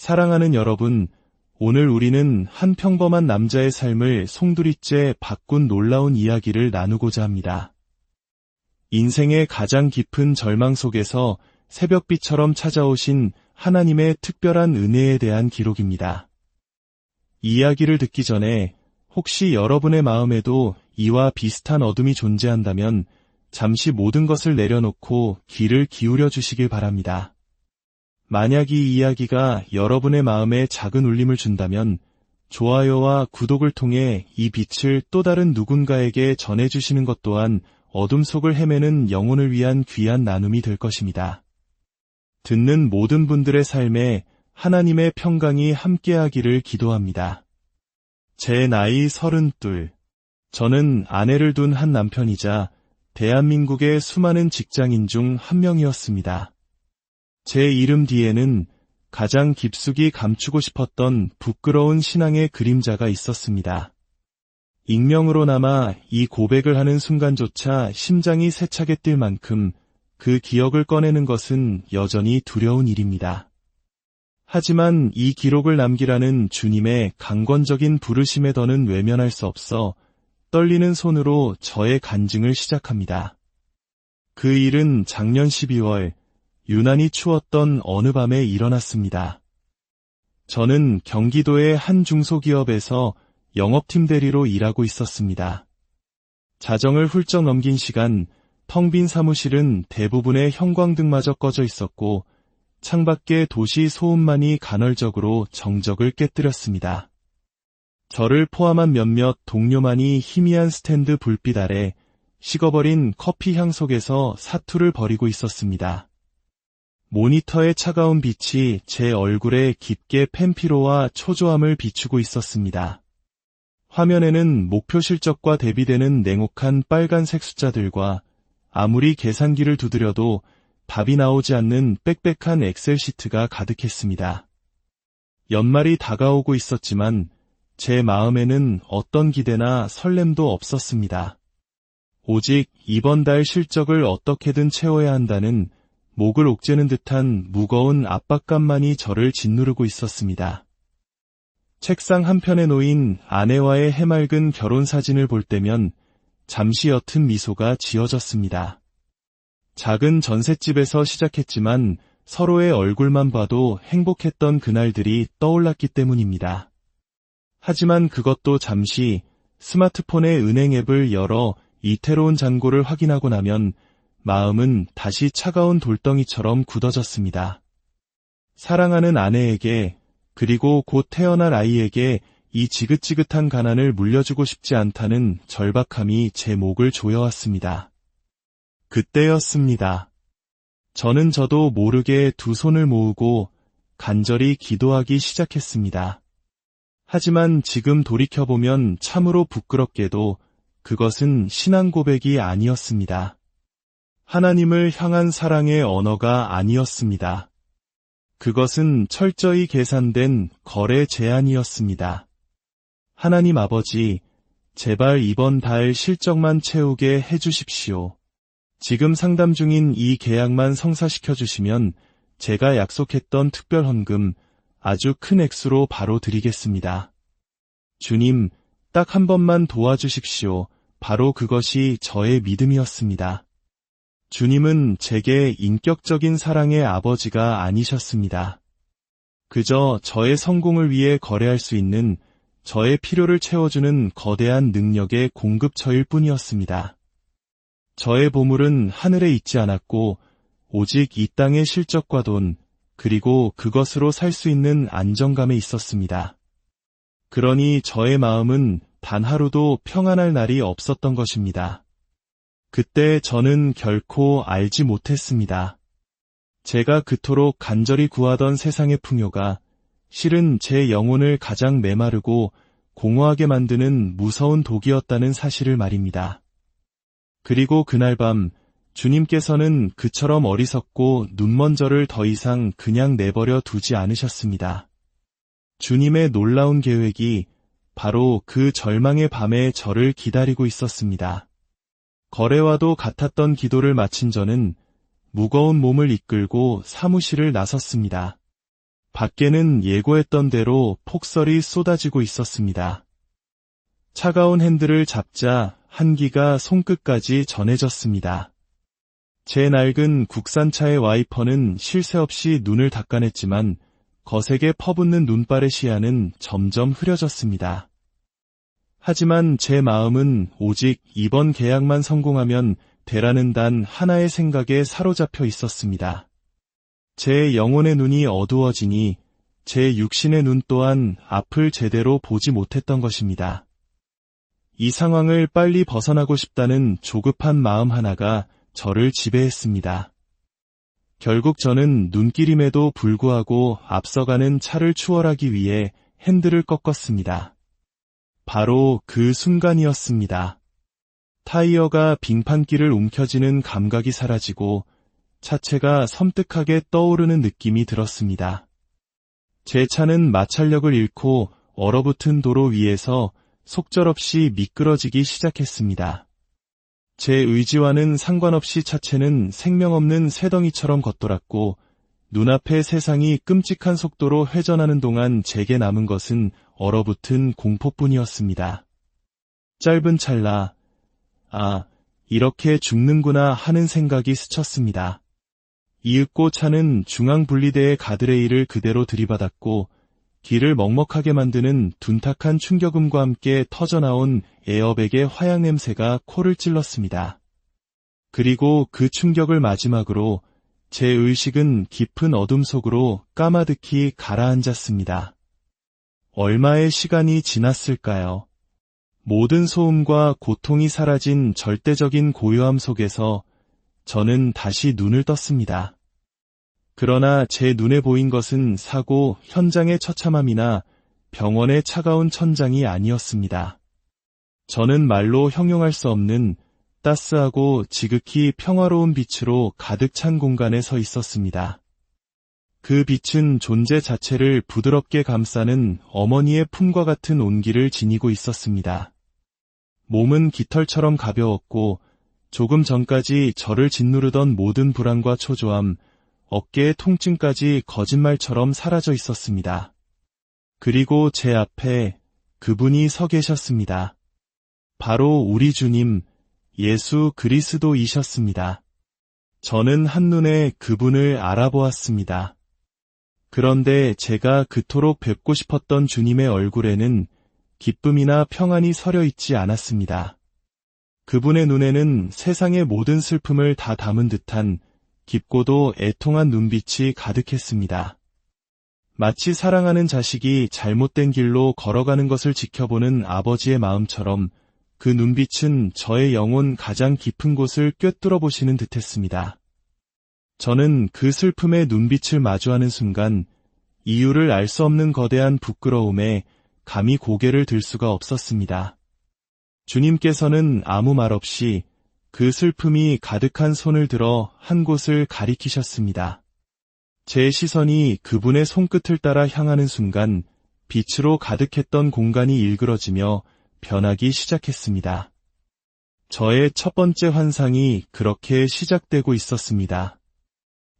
사랑하는 여러분, 오늘 우리는 한 평범한 남자의 삶을 송두리째 바꾼 놀라운 이야기를 나누고자 합니다. 인생의 가장 깊은 절망 속에서 새벽비처럼 찾아오신 하나님의 특별한 은혜에 대한 기록입니다. 이야기를 듣기 전에 혹시 여러분의 마음에도 이와 비슷한 어둠이 존재한다면 잠시 모든 것을 내려놓고 귀를 기울여 주시길 바랍니다. 만약 이 이야기가 여러분의 마음에 작은 울림을 준다면 좋아요와 구독을 통해 이 빛을 또 다른 누군가에게 전해주시는 것 또한 어둠 속을 헤매는 영혼을 위한 귀한 나눔이 될 것입니다. 듣는 모든 분들의 삶에 하나님의 평강이 함께하기를 기도합니다. 제 나이 32. 저는 아내를 둔 한 남편이자 대한민국의 수많은 직장인 중 한 명이었습니다. 제 이름 뒤에는 가장 깊숙이 감추고 싶었던 부끄러운 신앙의 그림자가 있었습니다. 익명으로나마 이 고백을 하는 순간조차 심장이 세차게 뛸 만큼 그 기억을 꺼내는 것은 여전히 두려운 일입니다. 하지만 이 기록을 남기라는 주님의 강권적인 부르심에 더는 외면할 수 없어 떨리는 손으로 저의 간증을 시작합니다. 그 일은 작년 12월 유난히 추웠던 어느 밤에 일어났습니다. 저는 경기도의 한 중소기업에서 영업팀 대리로 일하고 있었습니다. 자정을 훌쩍 넘긴 시간, 텅 빈 사무실은 대부분의 형광등마저 꺼져 있었고 창밖에 도시 소음만이 간헐적으로 정적을 깨뜨렸습니다. 저를 포함한 몇몇 동료만이 희미한 스탠드 불빛 아래 식어버린 커피 향 속에서 사투를 벌이고 있었습니다. 모니터의 차가운 빛이 제 얼굴에 깊게 팬피로와 초조함을 비추고 있었습니다. 화면에는 목표 실적과 대비되는 냉혹한 빨간색 숫자들과 아무리 계산기를 두드려도 답이 나오지 않는 빽빽한 엑셀 시트가 가득했습니다. 연말이 다가오고 있었지만 제 마음에는 어떤 기대나 설렘도 없었습니다. 오직 이번 달 실적을 어떻게든 채워야 한다는 목을 옥죄는 듯한 무거운 압박감만이 저를 짓누르고 있었습니다. 책상 한편에 놓인 아내와의 해맑은 결혼 사진을 볼 때면 잠시 옅은 미소가 지어졌습니다. 작은 전셋집에서 시작했지만 서로의 얼굴만 봐도 행복했던 그날들이 떠올랐기 때문입니다. 하지만 그것도 잠시 스마트폰의 은행 앱을 열어 이태로운 잔고를 확인하고 나면 마음은 다시 차가운 돌덩이처럼 굳어졌습니다. 사랑하는 아내에게 그리고 곧 태어날 아이에게 이 지긋지긋한 가난을 물려주고 싶지 않다는 절박함이 제 목을 조여왔습니다. 그때였습니다. 저도 모르게 두 손을 모으고 간절히 기도하기 시작했습니다. 하지만 지금 돌이켜보면 참으로 부끄럽게도 그것은 신앙 고백이 아니었습니다. 하나님을 향한 사랑의 언어가 아니었습니다. 그것은 철저히 계산된 거래 제안이었습니다. 하나님 아버지, 제발 이번 달 실적만 채우게 해주십시오. 지금 상담 중인 이 계약만 성사시켜 주시면 제가 약속했던 특별 헌금 아주 큰 액수로 바로 드리겠습니다. 주님, 딱 한 번만 도와주십시오. 바로 그것이 저의 믿음이었습니다. 주님은 제게 인격적인 사랑의 아버지가 아니셨습니다. 그저 저의 성공을 위해 거래할 수 있는 저의 필요를 채워주는 거대한 능력의 공급처일 뿐이었습니다. 저의 보물은 하늘에 있지 않았고 오직 이 땅의 실적과 돈, 그리고 그것으로 살 수 있는 안정감에 있었습니다. 그러니 저의 마음은 단 하루도 평안할 날이 없었던 것입니다. 그때 저는 결코 알지 못했습니다. 제가 그토록 간절히 구하던 세상의 풍요가 실은 제 영혼을 가장 메마르고 공허하게 만드는 무서운 독이었다는 사실을 말입니다. 그리고 그날 밤 주님께서는 그처럼 어리석고 눈먼 저를 더 이상 그냥 내버려 두지 않으셨습니다. 주님의 놀라운 계획이 바로 그 절망의 밤에 저를 기다리고 있었습니다. 거래와도 같았던 기도를 마친 저는 무거운 몸을 이끌고 사무실을 나섰습니다. 밖에는 예고했던 대로 폭설이 쏟아지고 있었습니다. 차가운 핸들을 잡자 한기가 손끝까지 전해졌습니다. 제 낡은 국산차의 와이퍼는 쉴 새 없이 눈을 닦아냈지만 거세게 퍼붓는 눈발의 시야는 점점 흐려졌습니다. 하지만 제 마음은 오직 이번 계약만 성공하면 되라는 단 하나의 생각에 사로잡혀 있었습니다. 제 영혼의 눈이 어두워지니 제 육신의 눈 또한 앞을 제대로 보지 못했던 것입니다. 이 상황을 빨리 벗어나고 싶다는 조급한 마음 하나가 저를 지배했습니다. 결국 저는 눈길임에도 불구하고 앞서가는 차를 추월하기 위해 핸들을 꺾었습니다. 바로 그 순간이었습니다. 타이어가 빙판길을 움켜쥐는 감각이 사라지고 차체가 섬뜩하게 떠오르는 느낌이 들었습니다. 제 차는 마찰력을 잃고 얼어붙은 도로 위에서 속절없이 미끄러지기 시작했습니다. 제 의지와는 상관없이 차체는 생명 없는 새덩이처럼 겉돌았고 눈앞의 세상이 끔찍한 속도로 회전하는 동안 제게 남은 것은 얼어붙은 공포뿐이었습니다. 짧은 찰나, 이렇게 죽는구나 하는 생각이 스쳤습니다. 이윽고 차는 중앙분리대의 가드레일을 그대로 들이받았고 길을 먹먹하게 만드는 둔탁한 충격음과 함께 터져나온 에어백의 화약 냄새가 코를 찔렀습니다. 그리고 그 충격을 마지막으로 제 의식은 깊은 어둠 속으로 까마득히 가라앉았습니다. 얼마의 시간이 지났을까요? 모든 소음과 고통이 사라진 절대적인 고요함 속에서 저는 다시 눈을 떴습니다. 그러나 제 눈에 보인 것은 사고 현장의 처참함이나 병원의 차가운 천장이 아니었습니다. 저는 말로 형용할 수 없는 따스하고 지극히 평화로운 빛으로 가득 찬 공간에 서 있었습니다. 그 빛은 존재 자체를 부드럽게 감싸는 어머니의 품과 같은 온기를 지니고 있었습니다. 몸은 깃털처럼 가벼웠고 조금 전까지 저를 짓누르던 모든 불안과 초조함, 어깨의 통증까지 거짓말처럼 사라져 있었습니다. 그리고 제 앞에 그분이 서 계셨습니다. 바로 우리 주님, 예수 그리스도이셨습니다. 저는 한눈에 그분을 알아보았습니다. 그런데 제가 그토록 뵙고 싶었던 주님의 얼굴에는 기쁨이나 평안이 서려 있지 않았습니다. 그분의 눈에는 세상의 모든 슬픔을 다 담은 듯한 깊고도 애통한 눈빛이 가득했습니다. 마치 사랑하는 자식이 잘못된 길로 걸어가는 것을 지켜보는 아버지의 마음처럼 그 눈빛은 저의 영혼 가장 깊은 곳을 꿰뚫어 보시는 듯했습니다. 저는 그 슬픔의 눈빛을 마주하는 순간 이유를 알 수 없는 거대한 부끄러움에 감히 고개를 들 수가 없었습니다. 주님께서는 아무 말 없이 그 슬픔이 가득한 손을 들어 한 곳을 가리키셨습니다. 제 시선이 그분의 손끝을 따라 향하는 순간 빛으로 가득했던 공간이 일그러지며 변하기 시작했습니다. 저의 첫 번째 환상이 그렇게 시작되고 있었습니다.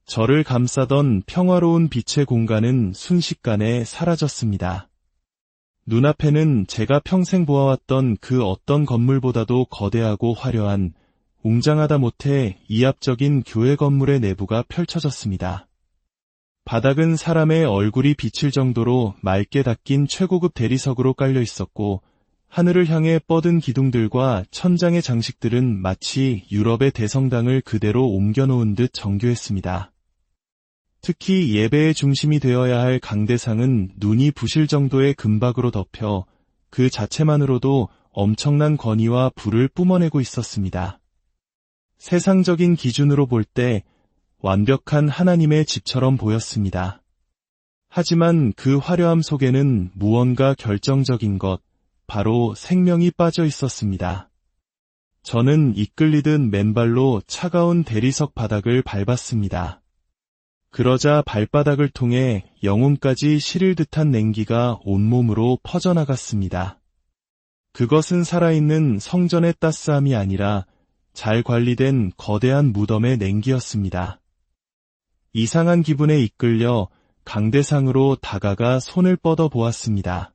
저를 감싸던 평화로운 빛의 공간은 순식간에 사라졌습니다. 눈앞에는 제가 평생 보아왔던 그 어떤 건물보다도 거대하고 화려한 웅장하다 못해 이압적인 교회 건물의 내부가 펼쳐졌습니다. 바닥은 사람의 얼굴이 비칠 정도로 맑게 닦인 최고급 대리석으로 깔려 있었고 하늘을 향해 뻗은 기둥들과 천장의 장식들은 마치 유럽의 대성당을 그대로 옮겨놓은 듯 정교했습니다. 특히 예배의 중심이 되어야 할 강대상은 눈이 부실 정도의 금박으로 덮여 그 자체만으로도 엄청난 권위와 부를 뿜어내고 있었습니다. 세상적인 기준으로 볼 때 완벽한 하나님의 집처럼 보였습니다. 하지만 그 화려함 속에는 무언가 결정적인 것, 바로 생명이 빠져 있었습니다. 저는 이끌리듯 맨발로 차가운 대리석 바닥을 밟았습니다. 그러자 발바닥을 통해 영혼까지 시릴 듯한 냉기가 온몸으로 퍼져나갔습니다. 그것은 살아있는 성전의 따스함이 아니라 잘 관리된 거대한 무덤의 냉기였습니다. 이상한 기분에 이끌려 강대상으로 다가가 손을 뻗어 보았습니다.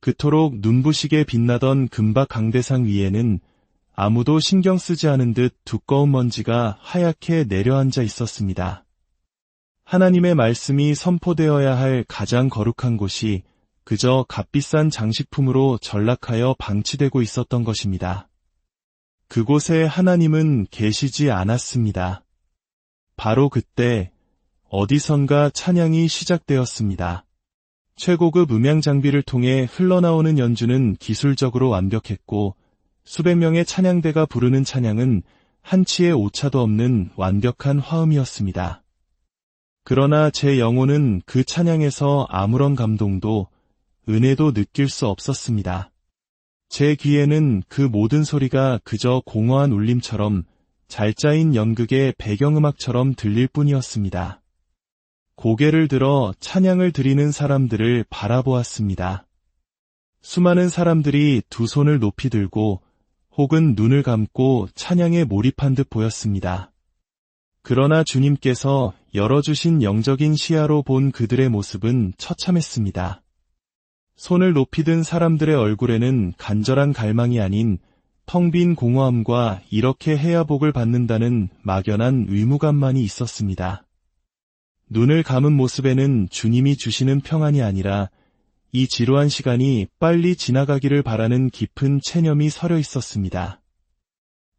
그토록 눈부시게 빛나던 금박 강대상 위에는 아무도 신경 쓰지 않은 듯 두꺼운 먼지가 하얗게 내려앉아 있었습니다. 하나님의 말씀이 선포되어야 할 가장 거룩한 곳이 그저 값비싼 장식품으로 전락하여 방치되고 있었던 것입니다. 그곳에 하나님은 계시지 않았습니다. 바로 그때 어디선가 찬양이 시작되었습니다. 최고급 음향 장비를 통해 흘러나오는 연주는 기술적으로 완벽했고 수백 명의 찬양대가 부르는 찬양은 한치의 오차도 없는 완벽한 화음이었습니다. 그러나 제 영혼은 그 찬양에서 아무런 감동도 은혜도 느낄 수 없었습니다. 제 귀에는 그 모든 소리가 그저 공허한 울림처럼 잘 짜인 연극의 배경음악처럼 들릴 뿐이었습니다. 고개를 들어 찬양을 드리는 사람들을 바라보았습니다. 수많은 사람들이 두 손을 높이 들고 혹은 눈을 감고 찬양에 몰입한 듯 보였습니다. 그러나 주님께서 열어주신 영적인 시야로 본 그들의 모습은 처참했습니다. 손을 높이 든 사람들의 얼굴에는 간절한 갈망이 아닌 텅 빈 공허함과 이렇게 해야 복을 받는다는 막연한 의무감만이 있었습니다. 눈을 감은 모습에는 주님이 주시는 평안이 아니라 이 지루한 시간이 빨리 지나가기를 바라는 깊은 체념이 서려 있었습니다.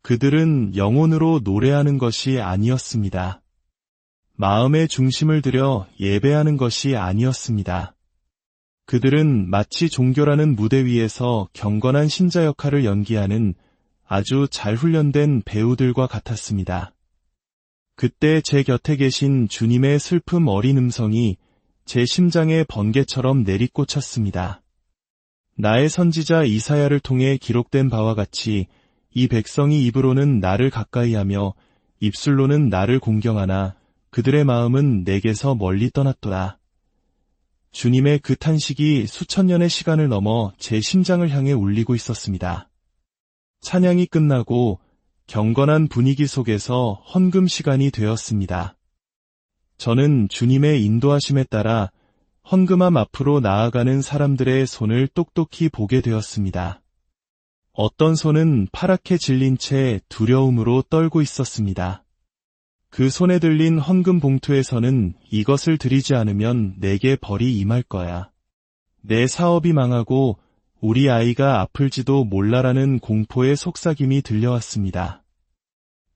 그들은 영혼으로 노래하는 것이 아니었습니다. 마음의 중심을 들여 예배하는 것이 아니었습니다. 그들은 마치 종교라는 무대 위에서 경건한 신자 역할을 연기하는 아주 잘 훈련된 배우들과 같았습니다. 그때 제 곁에 계신 주님의 슬픔 어린 음성이 제 심장에 번개처럼 내리꽂혔습니다. 나의 선지자 이사야를 통해 기록된 바와 같이 이 백성이 입으로는 나를 가까이하며 입술로는 나를 공경하나 그들의 마음은 내게서 멀리 떠났도다. 주님의 그 탄식이 수천 년의 시간을 넘어 제 심장을 향해 울리고 있었습니다. 찬양이 끝나고 경건한 분위기 속에서 헌금 시간이 되었습니다. 저는 주님의 인도하심에 따라 헌금함 앞으로 나아가는 사람들의 손을 똑똑히 보게 되었습니다. 어떤 손은 파랗게 질린 채 두려움으로 떨고 있었습니다. 그 손에 들린 헌금 봉투에서는 이것을 드리지 않으면 내게 벌이 임할 거야. 내 사업이 망하고 우리 아이가 아플지도 몰라라는 공포의 속삭임이 들려왔습니다.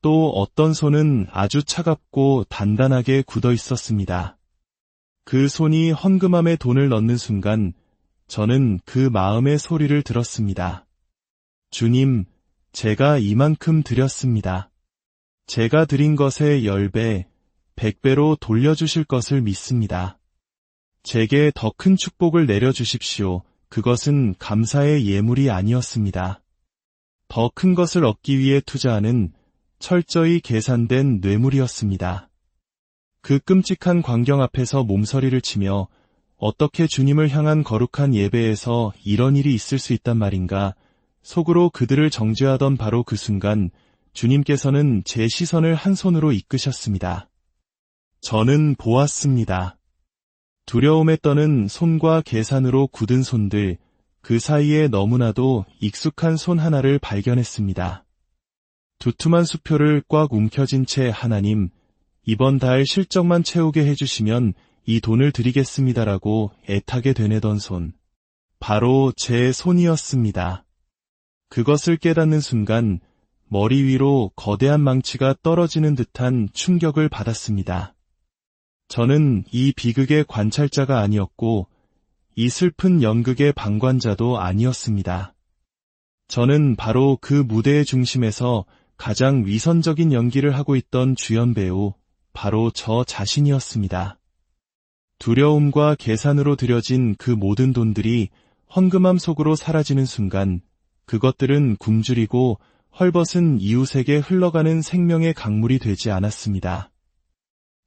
또 어떤 손은 아주 차갑고 단단하게 굳어 있었습니다. 그 손이 헌금함에 돈을 넣는 순간 저는 그 마음의 소리를 들었습니다. 주님, 제가 이만큼 드렸습니다. 제가 드린 것의 10배, 100배로 돌려주실 것을 믿습니다. 제게 더 큰 축복을 내려주십시오. 그것은 감사의 예물이 아니었습니다. 더 큰 것을 얻기 위해 투자하는 철저히 계산된 뇌물이었습니다. 그 끔찍한 광경 앞에서 몸서리를 치며 어떻게 주님을 향한 거룩한 예배에서 이런 일이 있을 수 있단 말인가 속으로 그들을 정죄하던 바로 그 순간 주님께서는 제 시선을 한 손으로 이끄셨습니다. 저는 보았습니다. 두려움에 떠는 손과 계산으로 굳은 손들, 그 사이에 너무나도 익숙한 손 하나를 발견했습니다. 두툼한 수표를 꽉 움켜쥔 채 하나님, 이번 달 실적만 채우게 해주시면 이 돈을 드리겠습니다라고 애타게 되뇌던 손. 바로 제 손이었습니다. 그것을 깨닫는 순간 머리 위로 거대한 망치가 떨어지는 듯한 충격을 받았습니다. 저는 이 비극의 관찰자가 아니었고 이 슬픈 연극의 방관자도 아니었습니다. 저는 바로 그 무대의 중심에서 가장 위선적인 연기를 하고 있던 주연 배우, 바로 저 자신이었습니다. 두려움과 계산으로 들여진 그 모든 돈들이 헌금함 속으로 사라지는 순간 그것들은 굶주리고 헐벗은 이웃에게 흘러가는 생명의 강물이 되지 않았습니다.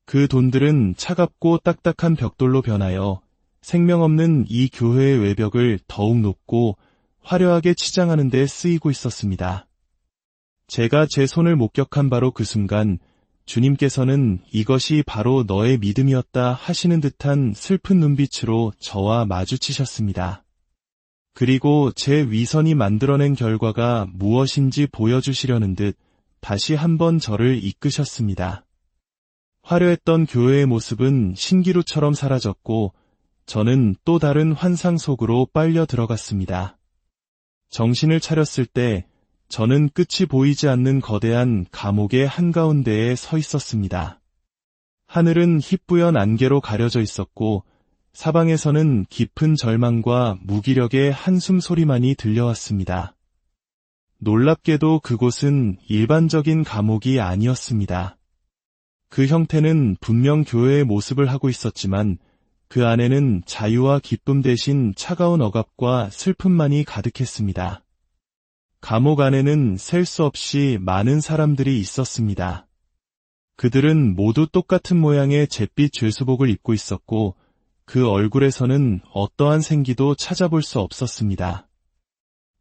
그 돈들은 차갑고 딱딱한 벽돌로 변하여 생명 없는 이 교회의 외벽을 더욱 높고 화려하게 치장하는 데 쓰이고 있었습니다. 제가 제 손을 목격한 바로 그 순간 주님께서는 이것이 바로 너의 믿음이었다 하시는 듯한 슬픈 눈빛으로 저와 마주치셨습니다. 그리고 제 위선이 만들어낸 결과가 무엇인지 보여주시려는 듯 다시 한번 저를 이끄셨습니다. 화려했던 교회의 모습은 신기루처럼 사라졌고 저는 또 다른 환상 속으로 빨려 들어갔습니다. 정신을 차렸을 때 저는 끝이 보이지 않는 거대한 감옥의 한가운데에 서 있었습니다. 하늘은 희뿌연 안개로 가려져 있었고 사방에서는 깊은 절망과 무기력의 한숨 소리만이 들려왔습니다. 놀랍게도 그곳은 일반적인 감옥이 아니었습니다. 그 형태는 분명 교회의 모습을 하고 있었지만 그 안에는 자유와 기쁨 대신 차가운 억압과 슬픔만이 가득했습니다. 감옥 안에는 셀 수 없이 많은 사람들이 있었습니다. 그들은 모두 똑같은 모양의 잿빛 죄수복을 입고 있었고 그 얼굴에서는 어떠한 생기도 찾아볼 수 없었습니다.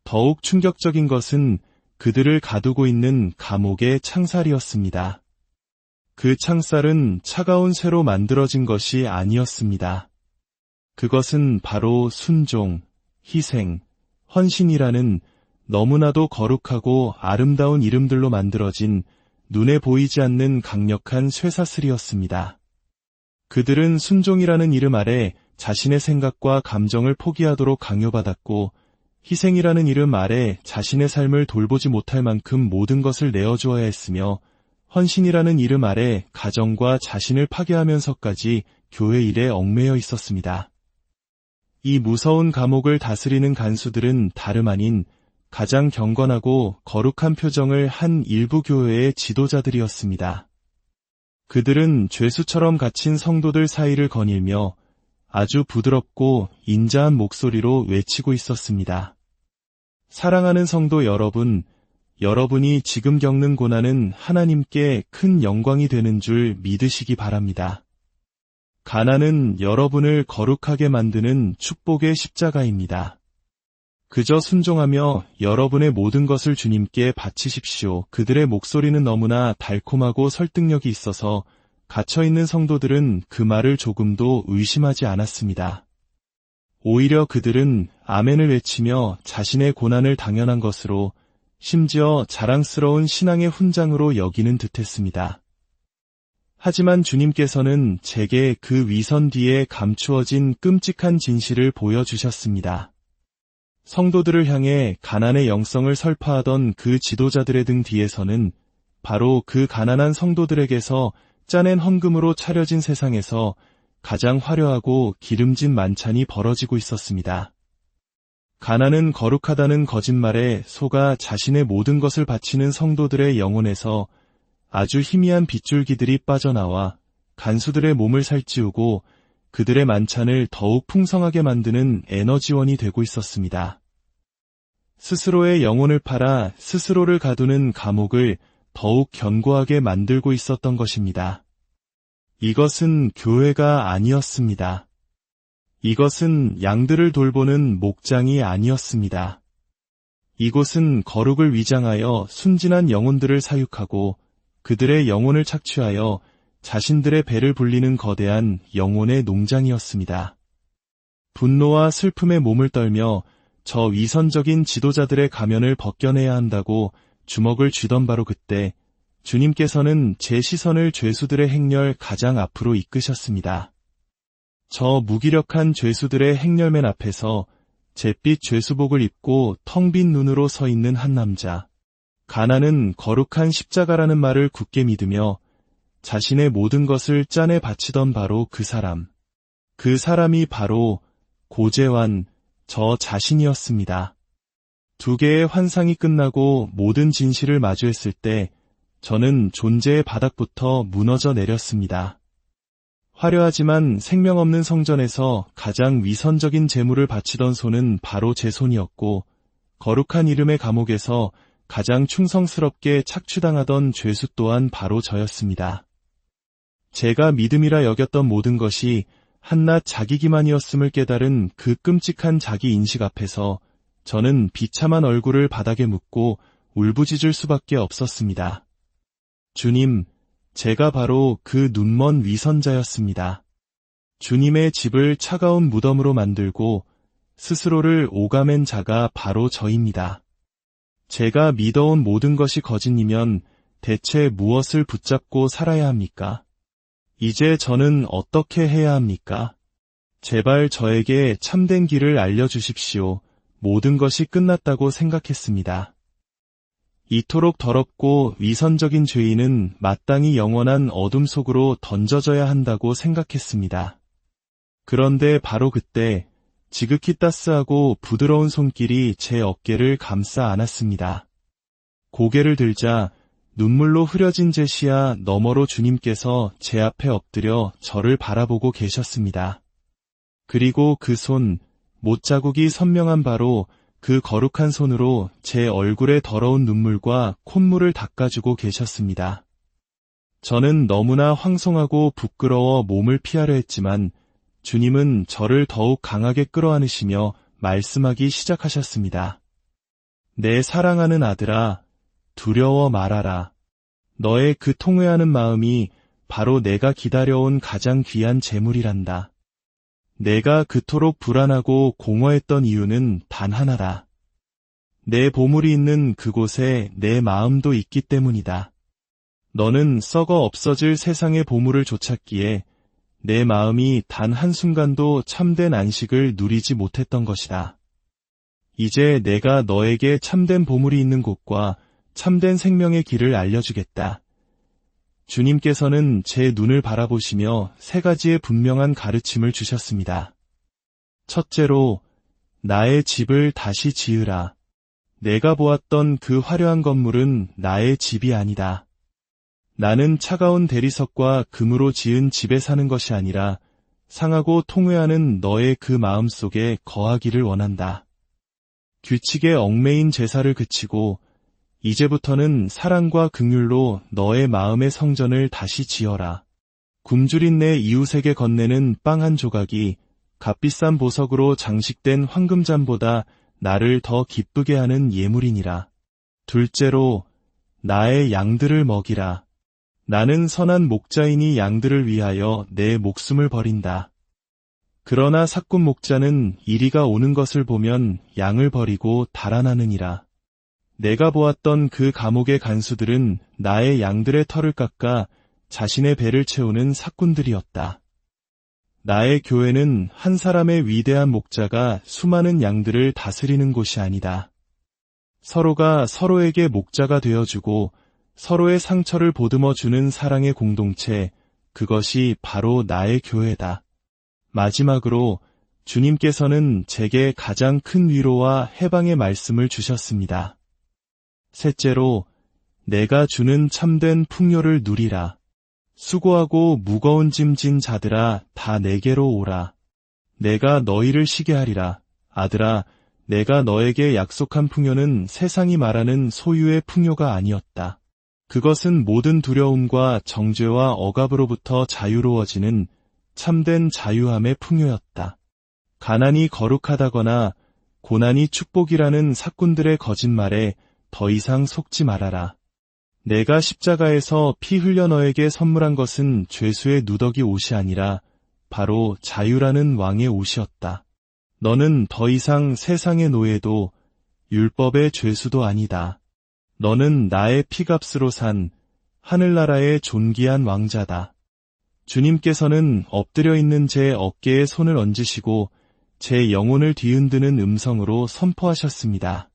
더욱 충격적인 것은 그들을 가두고 있는 감옥의 창살이었습니다. 그 창살은 차가운 쇠로 만들어진 것이 아니었습니다. 그것은 바로 순종, 희생, 헌신이라는 너무나도 거룩하고 아름다운 이름들로 만들어진 눈에 보이지 않는 강력한 쇠사슬이었습니다. 그들은 순종이라는 이름 아래 자신의 생각과 감정을 포기하도록 강요받았고 희생이라는 이름 아래 자신의 삶을 돌보지 못할 만큼 모든 것을 내어주어야 했으며 헌신이라는 이름 아래 가정과 자신을 파괴하면서까지 교회 일에 얽매여 있었습니다. 이 무서운 감옥을 다스리는 간수들은 다름 아닌 가장 경건하고 거룩한 표정을 한 일부 교회의 지도자들이었습니다. 그들은 죄수처럼 갇힌 성도들 사이를 거닐며 아주 부드럽고 인자한 목소리로 외치고 있었습니다. 사랑하는 성도 여러분, 여러분이 지금 겪는 고난은 하나님께 큰 영광이 되는 줄 믿으시기 바랍니다. 가난은 여러분을 거룩하게 만드는 축복의 십자가입니다. 그저 순종하며 여러분의 모든 것을 주님께 바치십시오. 그들의 목소리는 너무나 달콤하고 설득력이 있어서 갇혀있는 성도들은 그 말을 조금도 의심하지 않았습니다. 오히려 그들은 아멘을 외치며 자신의 고난을 당연한 것으로 심지어 자랑스러운 신앙의 훈장으로 여기는 듯했습니다. 하지만 주님께서는 제게 그 위선 뒤에 감추어진 끔찍한 진실을 보여주셨습니다. 성도들을 향해 가난의 영성을 설파하던 그 지도자들의 등 뒤에서는 바로 그 가난한 성도들에게서 짜낸 헌금으로 차려진 세상에서 가장 화려하고 기름진 만찬이 벌어지고 있었습니다. 가난은 거룩하다는 거짓말에 속아 자신의 모든 것을 바치는 성도들의 영혼에서 아주 희미한 빗줄기들이 빠져나와 간수들의 몸을 살찌우고 그들의 만찬을 더욱 풍성하게 만드는 에너지원이 되고 있었습니다. 스스로의 영혼을 팔아 스스로를 가두는 감옥을 더욱 견고하게 만들고 있었던 것입니다. 이것은 교회가 아니었습니다. 이것은 양들을 돌보는 목장이 아니었습니다. 이곳은 거룩을 위장하여 순진한 영혼들을 사육하고 그들의 영혼을 착취하여 자신들의 배를 불리는 거대한 영혼의 농장이었습니다. 분노와 슬픔에 몸을 떨며 저 위선적인 지도자들의 가면을 벗겨내야 한다고 주먹을 쥐던 바로 그때 주님께서는 제 시선을 죄수들의 행렬 가장 앞으로 이끄셨습니다. 저 무기력한 죄수들의 행렬맨 앞에서 잿빛 죄수복을 입고 텅 빈 눈으로 서 있는 한 남자. 가난은 거룩한 십자가라는 말을 굳게 믿으며 자신의 모든 것을 짠에 바치던 바로 그 사람. 그 사람이 바로 고재환, 저 자신이었습니다. 두 개의 환상이 끝나고 모든 진실을 마주했을 때 저는 존재의 바닥부터 무너져 내렸습니다. 화려하지만 생명 없는 성전에서 가장 위선적인 제물을 바치던 손은 바로 제 손이었고 거룩한 이름의 감옥에서 가장 충성스럽게 착취당하던 죄수 또한 바로 저였습니다. 제가 믿음이라 여겼던 모든 것이 한낱 자기 기만이었음을 깨달은 그 끔찍한 자기 인식 앞에서 저는 비참한 얼굴을 바닥에 묻고 울부짖을 수밖에 없었습니다. 주님, 제가 바로 그 눈먼 위선자였습니다. 주님의 집을 차가운 무덤으로 만들고 스스로를 오가맨 자가 바로 저입니다. 제가 믿어온 모든 것이 거짓이면 대체 무엇을 붙잡고 살아야 합니까? 이제 저는 어떻게 해야 합니까? 제발 저에게 참된 길을 알려주십시오. 모든 것이 끝났다고 생각했습니다. 이토록 더럽고 위선적인 죄인은 마땅히 영원한 어둠 속으로 던져져야 한다고 생각했습니다. 그런데 바로 그때 지극히 따스하고 부드러운 손길이 제 어깨를 감싸 안았습니다. 고개를 들자 눈물로 흐려진 제 시야 너머로 주님께서 제 앞에 엎드려 저를 바라보고 계셨습니다. 그리고 그 손, 못자국이 선명한 바로 그 거룩한 손으로 제 얼굴의 더러운 눈물과 콧물을 닦아주고 계셨습니다. 저는 너무나 황송하고 부끄러워 몸을 피하려 했지만 주님은 저를 더욱 강하게 끌어안으시며 말씀하기 시작하셨습니다. 내 사랑하는 아들아, 두려워 말아라. 너의 그 통회하는 마음이 바로 내가 기다려온 가장 귀한 재물이란다. 내가 그토록 불안하고 공허했던 이유는 단 하나다. 내 보물이 있는 그곳에 내 마음도 있기 때문이다. 너는 썩어 없어질 세상의 보물을 좇았기에 내 마음이 단 한순간도 참된 안식을 누리지 못했던 것이다. 이제 내가 너에게 참된 보물이 있는 곳과 참된 생명의 길을 알려주겠다. 주님께서는 제 눈을 바라보시며 세 가지의 분명한 가르침을 주셨습니다. 첫째로, 나의 집을 다시 지으라. 내가 보았던 그 화려한 건물은 나의 집이 아니다. 나는 차가운 대리석과 금으로 지은 집에 사는 것이 아니라 상하고 통회하는 너의 그 마음 속에 거하기를 원한다. 규칙에 얽매인 제사를 그치고 이제부터는 사랑과 긍휼로 너의 마음의 성전을 다시 지어라. 굶주린 내 이웃에게 건네는 빵 한 조각이 값비싼 보석으로 장식된 황금잔보다 나를 더 기쁘게 하는 예물이니라. 둘째로, 나의 양들을 먹이라. 나는 선한 목자이니 양들을 위하여 내 목숨을 버린다. 그러나 사꾼 목자는 이리가 오는 것을 보면 양을 버리고 달아나느니라. 내가 보았던 그 감옥의 간수들은 나의 양들의 털을 깎아 자신의 배를 채우는 사꾼들이었다. 나의 교회는 한 사람의 위대한 목자가 수많은 양들을 다스리는 곳이 아니다. 서로가 서로에게 목자가 되어주고 서로의 상처를 보듬어주는 사랑의 공동체, 그것이 바로 나의 교회다. 마지막으로 주님께서는 제게 가장 큰 위로와 해방의 말씀을 주셨습니다. 셋째로, 내가 주는 참된 풍요를 누리라. 수고하고 무거운 짐 진 자들아, 다 내게로 오라. 내가 너희를 쉬게 하리라. 아들아, 내가 너에게 약속한 풍요는 세상이 말하는 소유의 풍요가 아니었다. 그것은 모든 두려움과 정죄와 억압으로부터 자유로워지는 참된 자유함의 풍요였다. 가난이 거룩하다거나 고난이 축복이라는 사꾼들의 거짓말에 더 이상 속지 말아라. 내가 십자가에서 피 흘려 너에게 선물한 것은 죄수의 누더기 옷이 아니라 바로 자유라는 왕의 옷이었다. 너는 더 이상 세상의 노예도 율법의 죄수도 아니다. 너는 나의 피값으로 산 하늘나라의 존귀한 왕자다. 주님께서는 엎드려 있는 제 어깨에 손을 얹으시고 제 영혼을 뒤흔드는 음성으로 선포하셨습니다.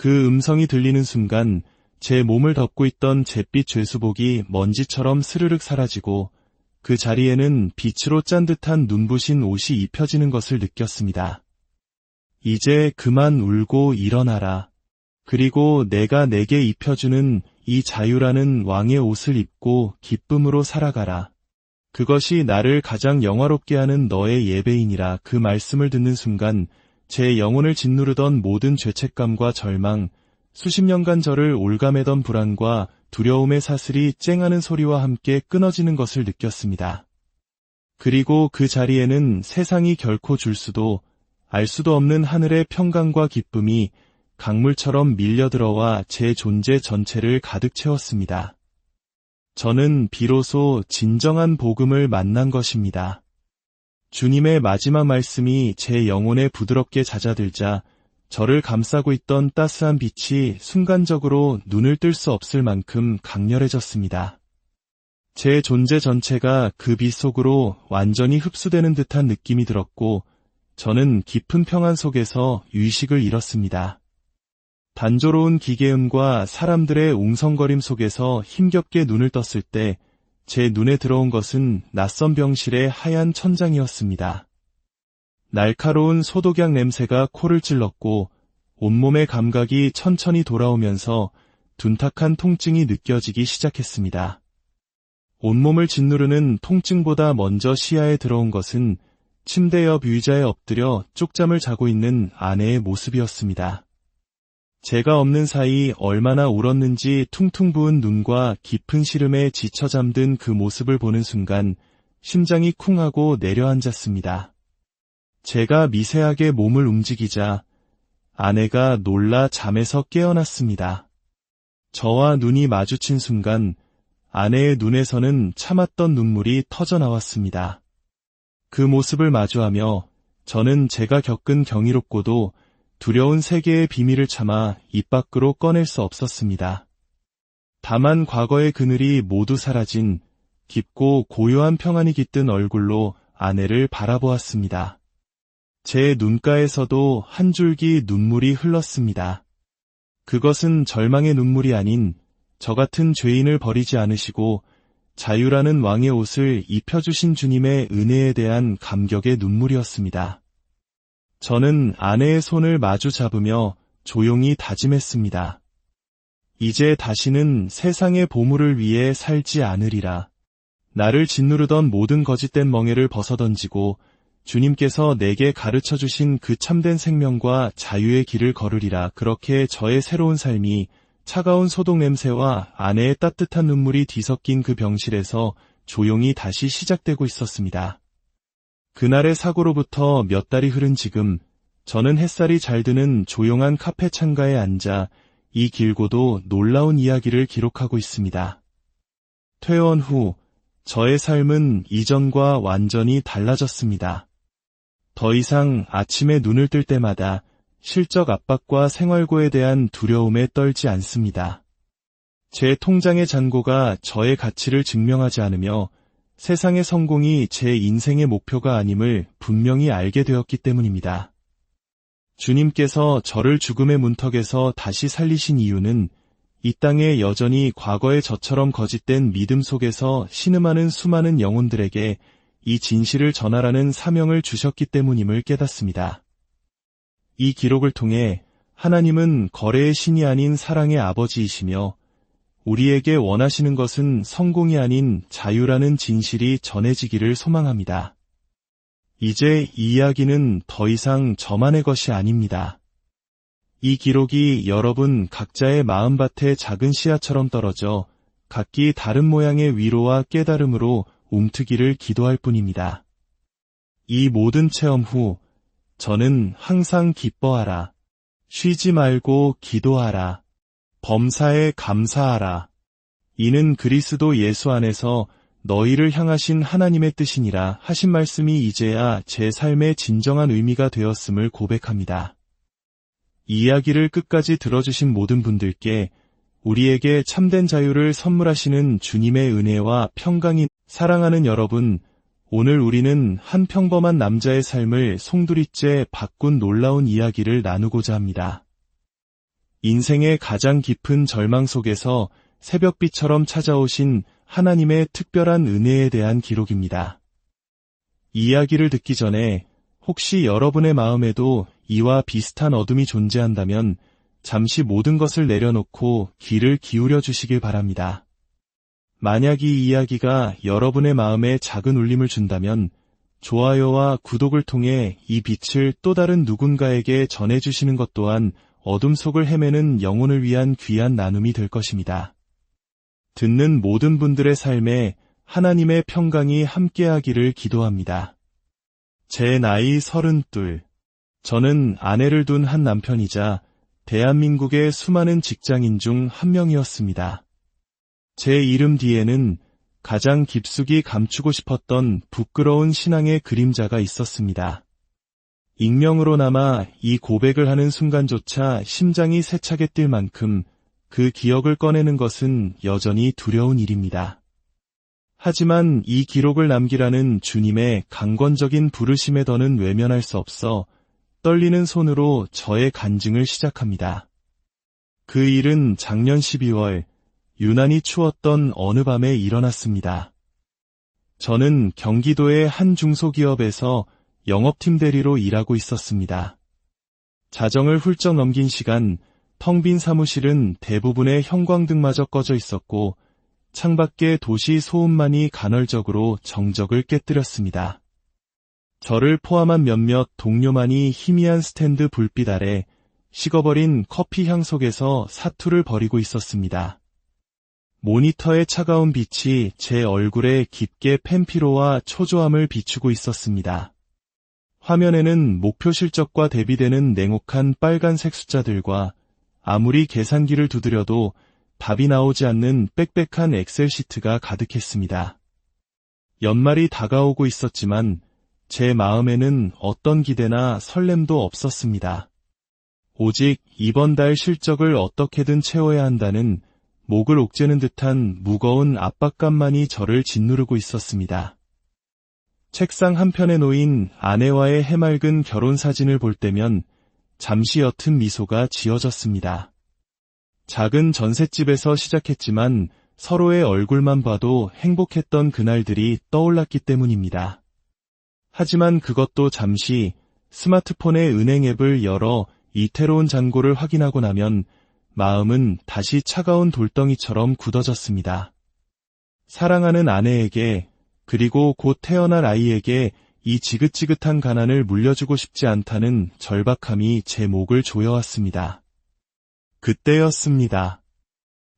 그 음성이 들리는 순간 제 몸을 덮고 있던 잿빛 죄수복이 먼지처럼 스르륵 사라지고 그 자리에는 빛으로 짠 듯한 눈부신 옷이 입혀지는 것을 느꼈습니다. 이제 그만 울고 일어나라. 그리고 내가 내게 입혀주는 이 자유라는 왕의 옷을 입고 기쁨으로 살아가라. 그것이 나를 가장 영화롭게 하는 너의 예배이니라. 그 말씀을 듣는 순간 제 영혼을 짓누르던 모든 죄책감과 절망, 수십 년간 저를 올가매던 불안과 두려움의 사슬이 쨍하는 소리와 함께 끊어지는 것을 느꼈습니다. 그리고 그 자리에는 세상이 결코 줄 수도 알 수도 없는 하늘의 평강과 기쁨이 강물처럼 밀려들어와 제 존재 전체를 가득 채웠습니다. 저는 비로소 진정한 복음을 만난 것입니다. 주님의 마지막 말씀이 제 영혼에 부드럽게 잦아들자 저를 감싸고 있던 따스한 빛이 순간적으로 눈을 뜰 수 없을 만큼 강렬해졌습니다. 제 존재 전체가 그 빛 속으로 완전히 흡수되는 듯한 느낌이 들었고 저는 깊은 평안 속에서 의식을 잃었습니다. 단조로운 기계음과 사람들의 웅성거림 속에서 힘겹게 눈을 떴을 때 제 눈에 들어온 것은 낯선 병실의 하얀 천장이었습니다. 날카로운 소독약 냄새가 코를 찔렀고 온몸의 감각이 천천히 돌아오면서 둔탁한 통증이 느껴지기 시작했습니다. 온몸을 짓누르는 통증보다 먼저 시야에 들어온 것은 침대 옆 의자에 엎드려 쪽잠을 자고 있는 아내의 모습이었습니다. 제가 없는 사이 얼마나 울었는지 퉁퉁 부은 눈과 깊은 시름에 지쳐 잠든 그 모습을 보는 순간 심장이 쿵 하고 내려앉았습니다. 제가 미세하게 몸을 움직이자 아내가 놀라 잠에서 깨어났습니다. 저와 눈이 마주친 순간 아내의 눈에서는 참았던 눈물이 터져 나왔습니다. 그 모습을 마주하며 저는 제가 겪은 경이롭고도 두려운 세계의 비밀을 참아 입 밖으로 꺼낼 수 없었습니다. 다만 과거의 그늘이 모두 사라진 깊고 고요한 평안이 깃든 얼굴로 아내를 바라보았습니다. 제 눈가에서도 한 줄기 눈물이 흘렀습니다. 그것은 절망의 눈물이 아닌 저 같은 죄인을 버리지 않으시고 자유라는 왕의 옷을 입혀주신 주님의 은혜에 대한 감격의 눈물이었습니다. 저는 아내의 손을 마주 잡으며 조용히 다짐했습니다. 이제 다시는 세상의 보물을 위해 살지 않으리라. 나를 짓누르던 모든 거짓된 멍에를 벗어던지고 주님께서 내게 가르쳐주신 그 참된 생명과 자유의 길을 걸으리라. 그렇게 저의 새로운 삶이 차가운 소독 냄새와 아내의 따뜻한 눈물이 뒤섞인 그 병실에서 조용히 다시 시작되고 있었습니다. 그날의 사고로부터 몇 달이 흐른 지금 저는 햇살이 잘 드는 조용한 카페 창가에 앉아 이 길고도 놀라운 이야기를 기록하고 있습니다. 퇴원 후 저의 삶은 이전과 완전히 달라졌습니다. 더 이상 아침에 눈을 뜰 때마다 실적 압박과 생활고에 대한 두려움에 떨지 않습니다. 제 통장의 잔고가 저의 가치를 증명하지 않으며 세상의 성공이 제 인생의 목표가 아님을 분명히 알게 되었기 때문입니다. 주님께서 저를 죽음의 문턱에서 다시 살리신 이유는 이 땅에 여전히 과거의 저처럼 거짓된 믿음 속에서 신음하는 수많은 영혼들에게 이 진실을 전하라는 사명을 주셨기 때문임을 깨닫습니다. 이 기록을 통해 하나님은 거래의 신이 아닌 사랑의 아버지이시며 우리에게 원하시는 것은 성공이 아닌 자유라는 진실이 전해지기를 소망합니다. 이제 이 이야기는 더 이상 저만의 것이 아닙니다. 이 기록이 여러분 각자의 마음밭에 작은 씨앗처럼 떨어져 각기 다른 모양의 위로와 깨달음으로 움트기를 기도할 뿐입니다. 이 모든 체험 후 저는 항상 기뻐하라, 쉬지 말고 기도하라, 범사에 감사하라. 이는 그리스도 예수 안에서 너희를 향하신 하나님의 뜻이니라 하신 말씀이 이제야 제 삶의 진정한 의미가 되었음을 고백합니다. 이 이야기를 끝까지 들어주신 모든 분들께 우리에게 참된 자유를 선물하시는 주님의 은혜와 평강이 사랑하는 여러분, 오늘 우리는 한 평범한 남자의 삶을 송두리째 바꾼 놀라운 이야기를 나누고자 합니다. 인생의 가장 깊은 절망 속에서 새벽빛처럼 찾아오신 하나님의 특별한 은혜에 대한 기록입니다. 이 이야기를 듣기 전에 혹시 여러분의 마음에도 이와 비슷한 어둠이 존재한다면 잠시 모든 것을 내려놓고 귀를 기울여 주시길 바랍니다. 만약 이 이야기가 여러분의 마음에 작은 울림을 준다면 좋아요와 구독을 통해 이 빛을 또 다른 누군가에게 전해주시는 것 또한 어둠 속을 헤매는 영혼을 위한 귀한 나눔이 될 것입니다. 듣는 모든 분들의 삶에 하나님의 평강이 함께하기를 기도합니다. 제 나이 32. 저는 아내를 둔 한 남편이자 대한민국의 수많은 직장인 중 한 명이었습니다. 제 이름 뒤에는 가장 깊숙이 감추고 싶었던 부끄러운 신앙의 그림자가 있었습니다. 익명으로나마 이 고백을 하는 순간조차 심장이 세차게 뛸 만큼 그 기억을 꺼내는 것은 여전히 두려운 일입니다. 하지만 이 기록을 남기라는 주님의 강권적인 부르심에 더는 외면할 수 없어 떨리는 손으로 저의 간증을 시작합니다. 그 일은 작년 12월 유난히 추웠던 어느 밤에 일어났습니다. 저는 경기도의 한 중소기업에서 영업팀 대리로 일하고 있었습니다. 자정을 훌쩍 넘긴 시간, 텅 빈 사무실은 대부분의 형광등마저 꺼져 있었고 창밖에 도시 소음만이 간헐적으로 정적을 깨뜨렸습니다. 저를 포함한 몇몇 동료만이 희미한 스탠드 불빛 아래 식어버린 커피 향 속에서 사투를 벌이고 있었습니다. 모니터의 차가운 빛이 제 얼굴에 깊게 펜피로와 초조함을 비추고 있었습니다. 화면에는 목표 실적과 대비되는 냉혹한 빨간색 숫자들과 아무리 계산기를 두드려도 답이 나오지 않는 빽빽한 엑셀 시트가 가득했습니다. 연말이 다가오고 있었지만 제 마음에는 어떤 기대나 설렘도 없었습니다. 오직 이번 달 실적을 어떻게든 채워야 한다는 목을 옥죄는 듯한 무거운 압박감만이 저를 짓누르고 있었습니다. 책상 한편에 놓인 아내와의 해맑은 결혼 사진을 볼 때면 잠시 옅은 미소가 지어졌습니다. 작은 전셋집에서 시작했지만 서로의 얼굴만 봐도 행복했던 그날들이 떠올랐기 때문입니다. 하지만 그것도 잠시 스마트폰의 은행 앱을 열어 이태로운 잔고를 확인하고 나면 마음은 다시 차가운 돌덩이처럼 굳어졌습니다. 사랑하는 아내에게 그리고 곧 태어날 아이에게 이 지긋지긋한 가난을 물려주고 싶지 않다는 절박함이 제 목을 조여왔습니다. 그때였습니다.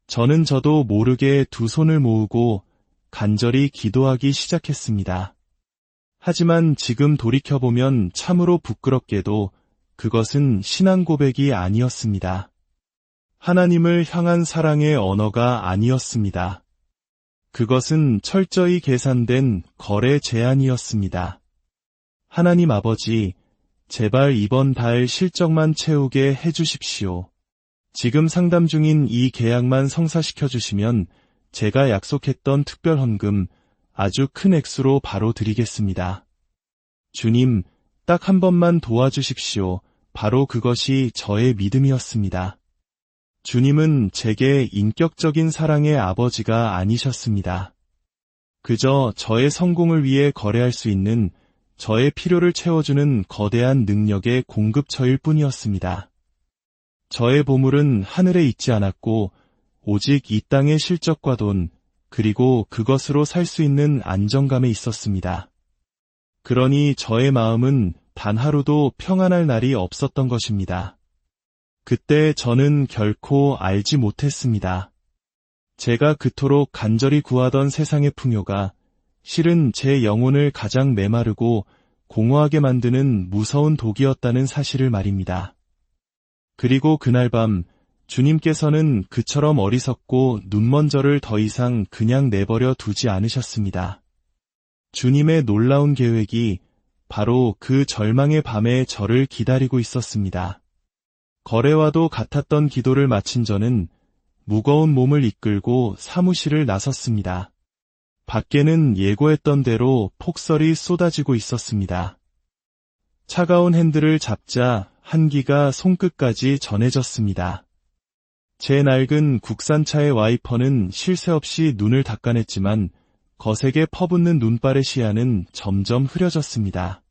저는 저도 모르게 두 손을 모으고 간절히 기도하기 시작했습니다. 하지만 지금 돌이켜보면 참으로 부끄럽게도 그것은 신앙 고백이 아니었습니다. 하나님을 향한 사랑의 언어가 아니었습니다. 그것은 철저히 계산된 거래 제안이었습니다. 하나님 아버지, 제발 이번 달 실적만 채우게 해주십시오. 지금 상담 중인 이 계약만 성사시켜 주시면 제가 약속했던 특별 헌금 아주 큰 액수로 바로 드리겠습니다. 주님, 딱 한 번만 도와주십시오. 바로 그것이 저의 믿음이었습니다. 주님은 제게 인격적인 사랑의 아버지가 아니셨습니다. 그저 저의 성공을 위해 거래할 수 있는 저의 필요를 채워주는 거대한 능력의 공급처일 뿐이었습니다. 저의 보물은 하늘에 있지 않았고 오직 이 땅의 실적과 돈, 그리고 그것으로 살 수 있는 안정감에 있었습니다. 그러니 저의 마음은 단 하루도 평안할 날이 없었던 것입니다. 그때 저는 결코 알지 못했습니다. 제가 그토록 간절히 구하던 세상의 풍요가 실은 제 영혼을 가장 메마르고 공허하게 만드는 무서운 독이었다는 사실을 말입니다. 그리고 그날 밤 주님께서는 그처럼 어리석고 눈먼 저를 더 이상 그냥 내버려 두지 않으셨습니다. 주님의 놀라운 계획이 바로 그 절망의 밤에 저를 기다리고 있었습니다. 거래와도 같았던 기도를 마친 저는 무거운 몸을 이끌고 사무실을 나섰습니다. 밖에는 예고했던 대로 폭설이 쏟아지고 있었습니다. 차가운 핸들을 잡자 한기가 손끝까지 전해졌습니다. 제 낡은 국산차의 와이퍼는 쉴 새 없이 눈을 닦아냈지만 거세게 퍼붓는 눈발의 시야는 점점 흐려졌습니다.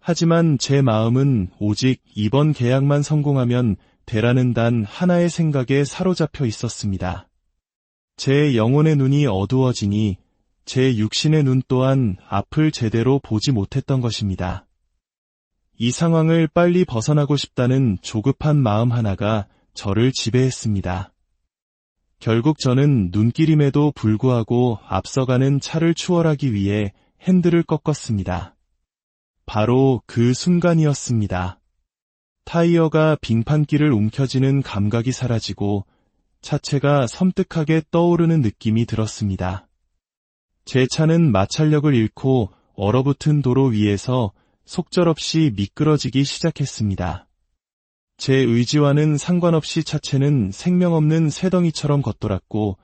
하지만 제 마음은 오직 이번 계약만 성공하면 되라는 단 하나의 생각에 사로잡혀 있었습니다. 제 영혼의 눈이 어두워지니 제 육신의 눈 또한 앞을 제대로 보지 못했던 것입니다. 이 상황을 빨리 벗어나고 싶다는 조급한 마음 하나가 저를 지배했습니다. 결국 저는 눈길임에도 불구하고 앞서가는 차를 추월하기 위해 핸들을 꺾었습니다. 바로 그 순간이었습니다. 타이어가 빙판길을 움켜쥐는 감각이 사라지고 차체가 섬뜩하게 떠오르는 느낌이 들었습니다. 제 차는 마찰력을 잃고 얼어붙은 도로 위에서 속절없이 미끄러지기 시작했습니다. 제 의지와는 상관없이 차체는 생명 없는 새덩이처럼 걷돌았고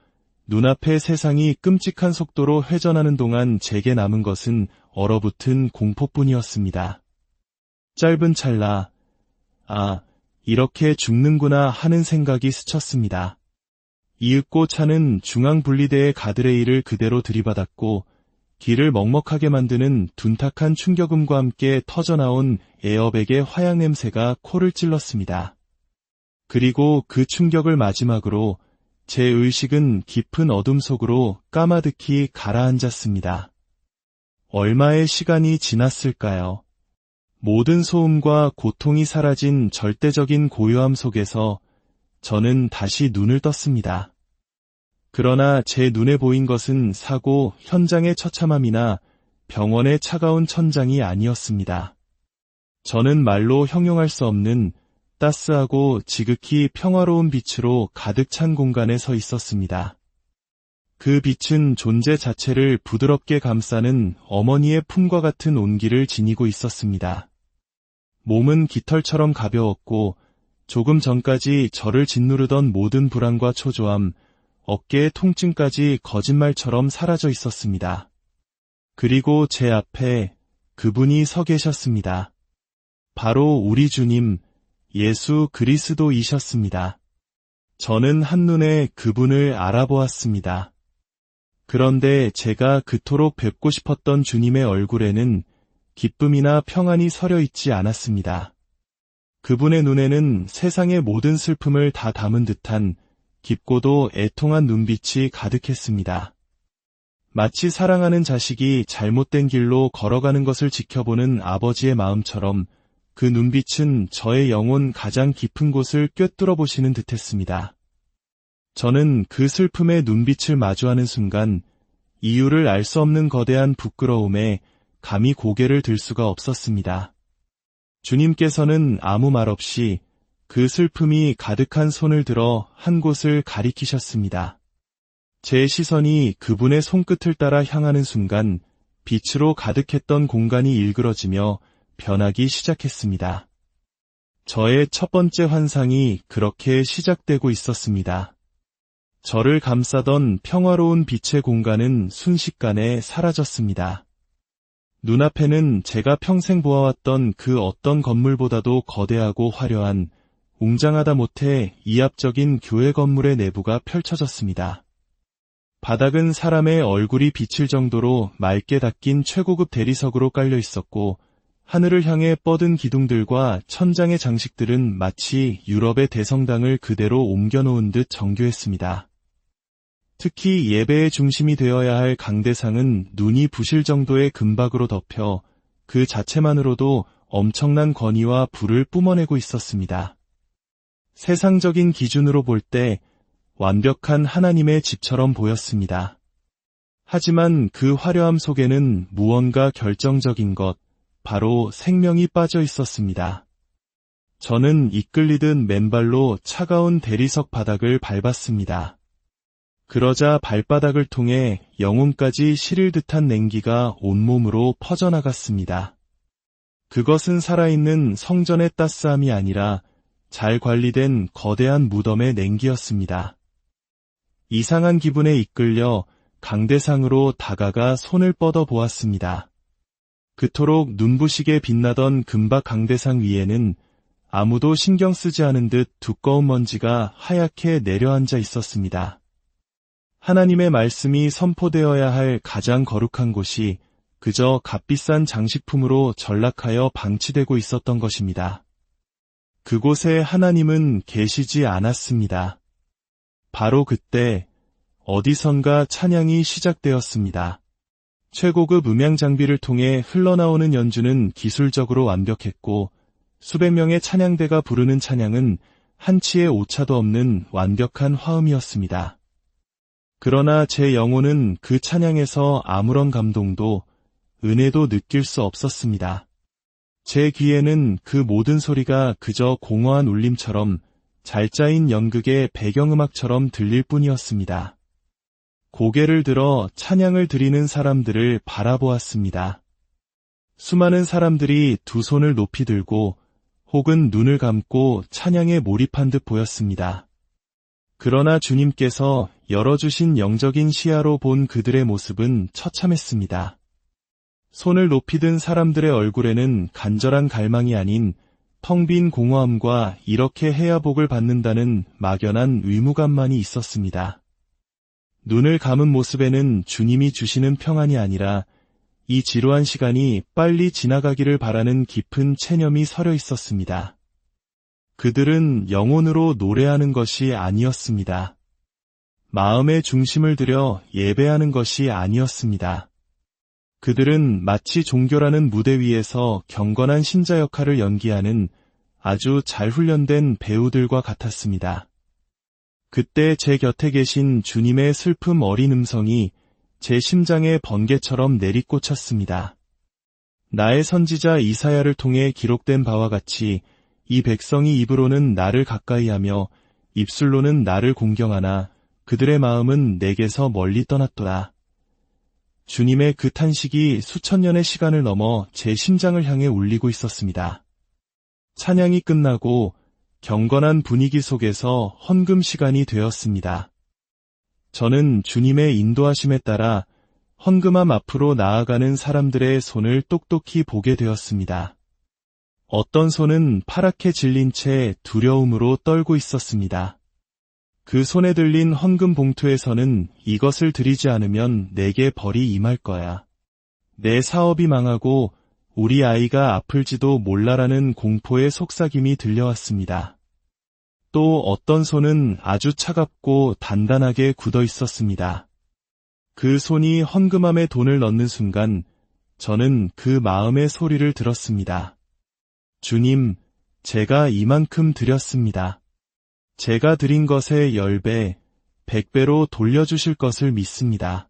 눈앞의 세상이 끔찍한 속도로 회전하는 동안 제게 남은 것은 얼어붙은 공포뿐이었습니다. 짧은 찰나, 이렇게 죽는구나 하는 생각이 스쳤습니다. 이윽고 차는 중앙분리대의 가드레일을 그대로 들이받았고 길을 먹먹하게 만드는 둔탁한 충격음과 함께 터져나온 에어백의 화약 냄새가 코를 찔렀습니다. 그리고 그 충격을 마지막으로 제 의식은 깊은 어둠 속으로 까마득히 가라앉았습니다. 얼마의 시간이 지났을까요? 모든 소음과 고통이 사라진 절대적인 고요함 속에서 저는 다시 눈을 떴습니다. 그러나 제 눈에 보인 것은 사고 현장의 처참함이나 병원의 차가운 천장이 아니었습니다. 저는 말로 형용할 수 없는 따스하고 지극히 평화로운 빛으로 가득 찬 공간에 서 있었습니다. 그 빛은 존재 자체를 부드럽게 감싸는 어머니의 품과 같은 온기를 지니고 있었습니다. 몸은 깃털처럼 가벼웠고 조금 전까지 저를 짓누르던 모든 불안과 초조함, 어깨의 통증까지 거짓말처럼 사라져 있었습니다. 그리고 제 앞에 그분이 서 계셨습니다. 바로 우리 주님, 예수 그리스도이셨습니다. 저는 한눈에 그분을 알아보았습니다. 그런데 제가 그토록 뵙고 싶었던 주님의 얼굴에는 기쁨이나 평안이 서려 있지 않았습니다. 그분의 눈에는 세상의 모든 슬픔을 다 담은 듯한 깊고도 애통한 눈빛이 가득했습니다. 마치 사랑하는 자식이 잘못된 길로 걸어가는 것을 지켜보는 아버지의 마음처럼 그 눈빛은 저의 영혼 가장 깊은 곳을 꿰뚫어 보시는 듯했습니다. 저는 그 슬픔의 눈빛을 마주하는 순간 이유를 알 수 없는 거대한 부끄러움에 감히 고개를 들 수가 없었습니다. 주님께서는 아무 말 없이 그 슬픔이 가득한 손을 들어 한 곳을 가리키셨습니다. 제 시선이 그분의 손끝을 따라 향하는 순간 빛으로 가득했던 공간이 일그러지며 변하기 시작했습니다. 저의 첫 번째 환상이 그렇게 시작되고 있었습니다. 저를 감싸던 평화로운 빛의 공간은 순식간에 사라졌습니다. 눈앞에는 제가 평생 보아왔던 그 어떤 건물보다도 거대하고 화려한 웅장하다 못해 이압적인 교회 건물의 내부가 펼쳐졌습니다. 바닥은 사람의 얼굴이 비칠 정도로 맑게 닦인 최고급 대리석으로 깔려 있었고 하늘을 향해 뻗은 기둥들과 천장의 장식들은 마치 유럽의 대성당을 그대로 옮겨놓은 듯 정교했습니다. 특히 예배의 중심이 되어야 할 강대상은 눈이 부실 정도의 금박으로 덮여 그 자체만으로도 엄청난 권위와 부를 뿜어내고 있었습니다. 세상적인 기준으로 볼 때 완벽한 하나님의 집처럼 보였습니다. 하지만 그 화려함 속에는 무언가 결정적인 것, 바로 생명이 빠져 있었습니다. 저는 이끌리듯 맨발로 차가운 대리석 바닥을 밟았습니다. 그러자 발바닥을 통해 영혼까지 시릴 듯한 냉기가 온몸으로 퍼져나갔습니다. 그것은 살아있는 성전의 따스함이 아니라 잘 관리된 거대한 무덤의 냉기였습니다. 이상한 기분에 이끌려 강대상으로 다가가 손을 뻗어 보았습니다. 그토록 눈부시게 빛나던 금박 강대상 위에는 아무도 신경 쓰지 않은 듯 두꺼운 먼지가 하얗게 내려앉아 있었습니다. 하나님의 말씀이 선포되어야 할 가장 거룩한 곳이 그저 값비싼 장식품으로 전락하여 방치되고 있었던 것입니다. 그곳에 하나님은 계시지 않았습니다. 바로 그때 어디선가 찬양이 시작되었습니다. 최고급 음향 장비를 통해 흘러나오는 연주는 기술적으로 완벽했고 수백 명의 찬양대가 부르는 찬양은 한치의 오차도 없는 완벽한 화음이었습니다. 그러나 제 영혼은 그 찬양에서 아무런 감동도 은혜도 느낄 수 없었습니다. 제 귀에는 그 모든 소리가 그저 공허한 울림처럼 잘 짜인 연극의 배경음악처럼 들릴 뿐이었습니다. 고개를 들어 찬양을 드리는 사람들을 바라보았습니다. 수많은 사람들이 두 손을 높이 들고 혹은 눈을 감고 찬양에 몰입한 듯 보였습니다. 그러나 주님께서 열어주신 영적인 시야로 본 그들의 모습은 처참했습니다. 손을 높이 든 사람들의 얼굴에는 간절한 갈망이 아닌 텅 빈 공허함과 이렇게 해야 복을 받는다는 막연한 의무감만이 있었습니다. 눈을 감은 모습에는 주님이 주시는 평안이 아니라 이 지루한 시간이 빨리 지나가기를 바라는 깊은 체념이 서려 있었습니다. 그들은 영혼으로 노래하는 것이 아니었습니다. 마음의 중심을 들여 예배하는 것이 아니었습니다. 그들은 마치 종교라는 무대 위에서 경건한 신자 역할을 연기하는 아주 잘 훈련된 배우들과 같았습니다. 그때 제 곁에 계신 주님의 슬픔 어린 음성이 제 심장에 번개처럼 내리꽂혔습니다. 나의 선지자 이사야를 통해 기록된 바와 같이 이 백성이 입으로는 나를 가까이하며 입술로는 나를 공경하나 그들의 마음은 내게서 멀리 떠났도다. 주님의 그 탄식이 수천 년의 시간을 넘어 제 심장을 향해 울리고 있었습니다. 찬양이 끝나고 경건한 분위기 속에서 헌금 시간이 되었습니다. 저는 주님의 인도하심에 따라 헌금함 앞으로 나아가는 사람들의 손을 똑똑히 보게 되었습니다. 어떤 손은 파랗게 질린 채 두려움으로 떨고 있었습니다. 그 손에 들린 헌금 봉투에서는 이것을 드리지 않으면 내게 벌이 임할 거야. 내 사업이 망하고 우리 아이가 아플지도 몰라라는 공포의 속삭임이 들려왔습니다. 또 어떤 손은 아주 차갑고 단단하게 굳어 있었습니다. 그 손이 헌금함에 돈을 넣는 순간 저는 그 마음의 소리를 들었습니다. 주님, 제가 이만큼 드렸습니다. 제가 드린 것의 10배, 100배로 돌려주실 것을 믿습니다.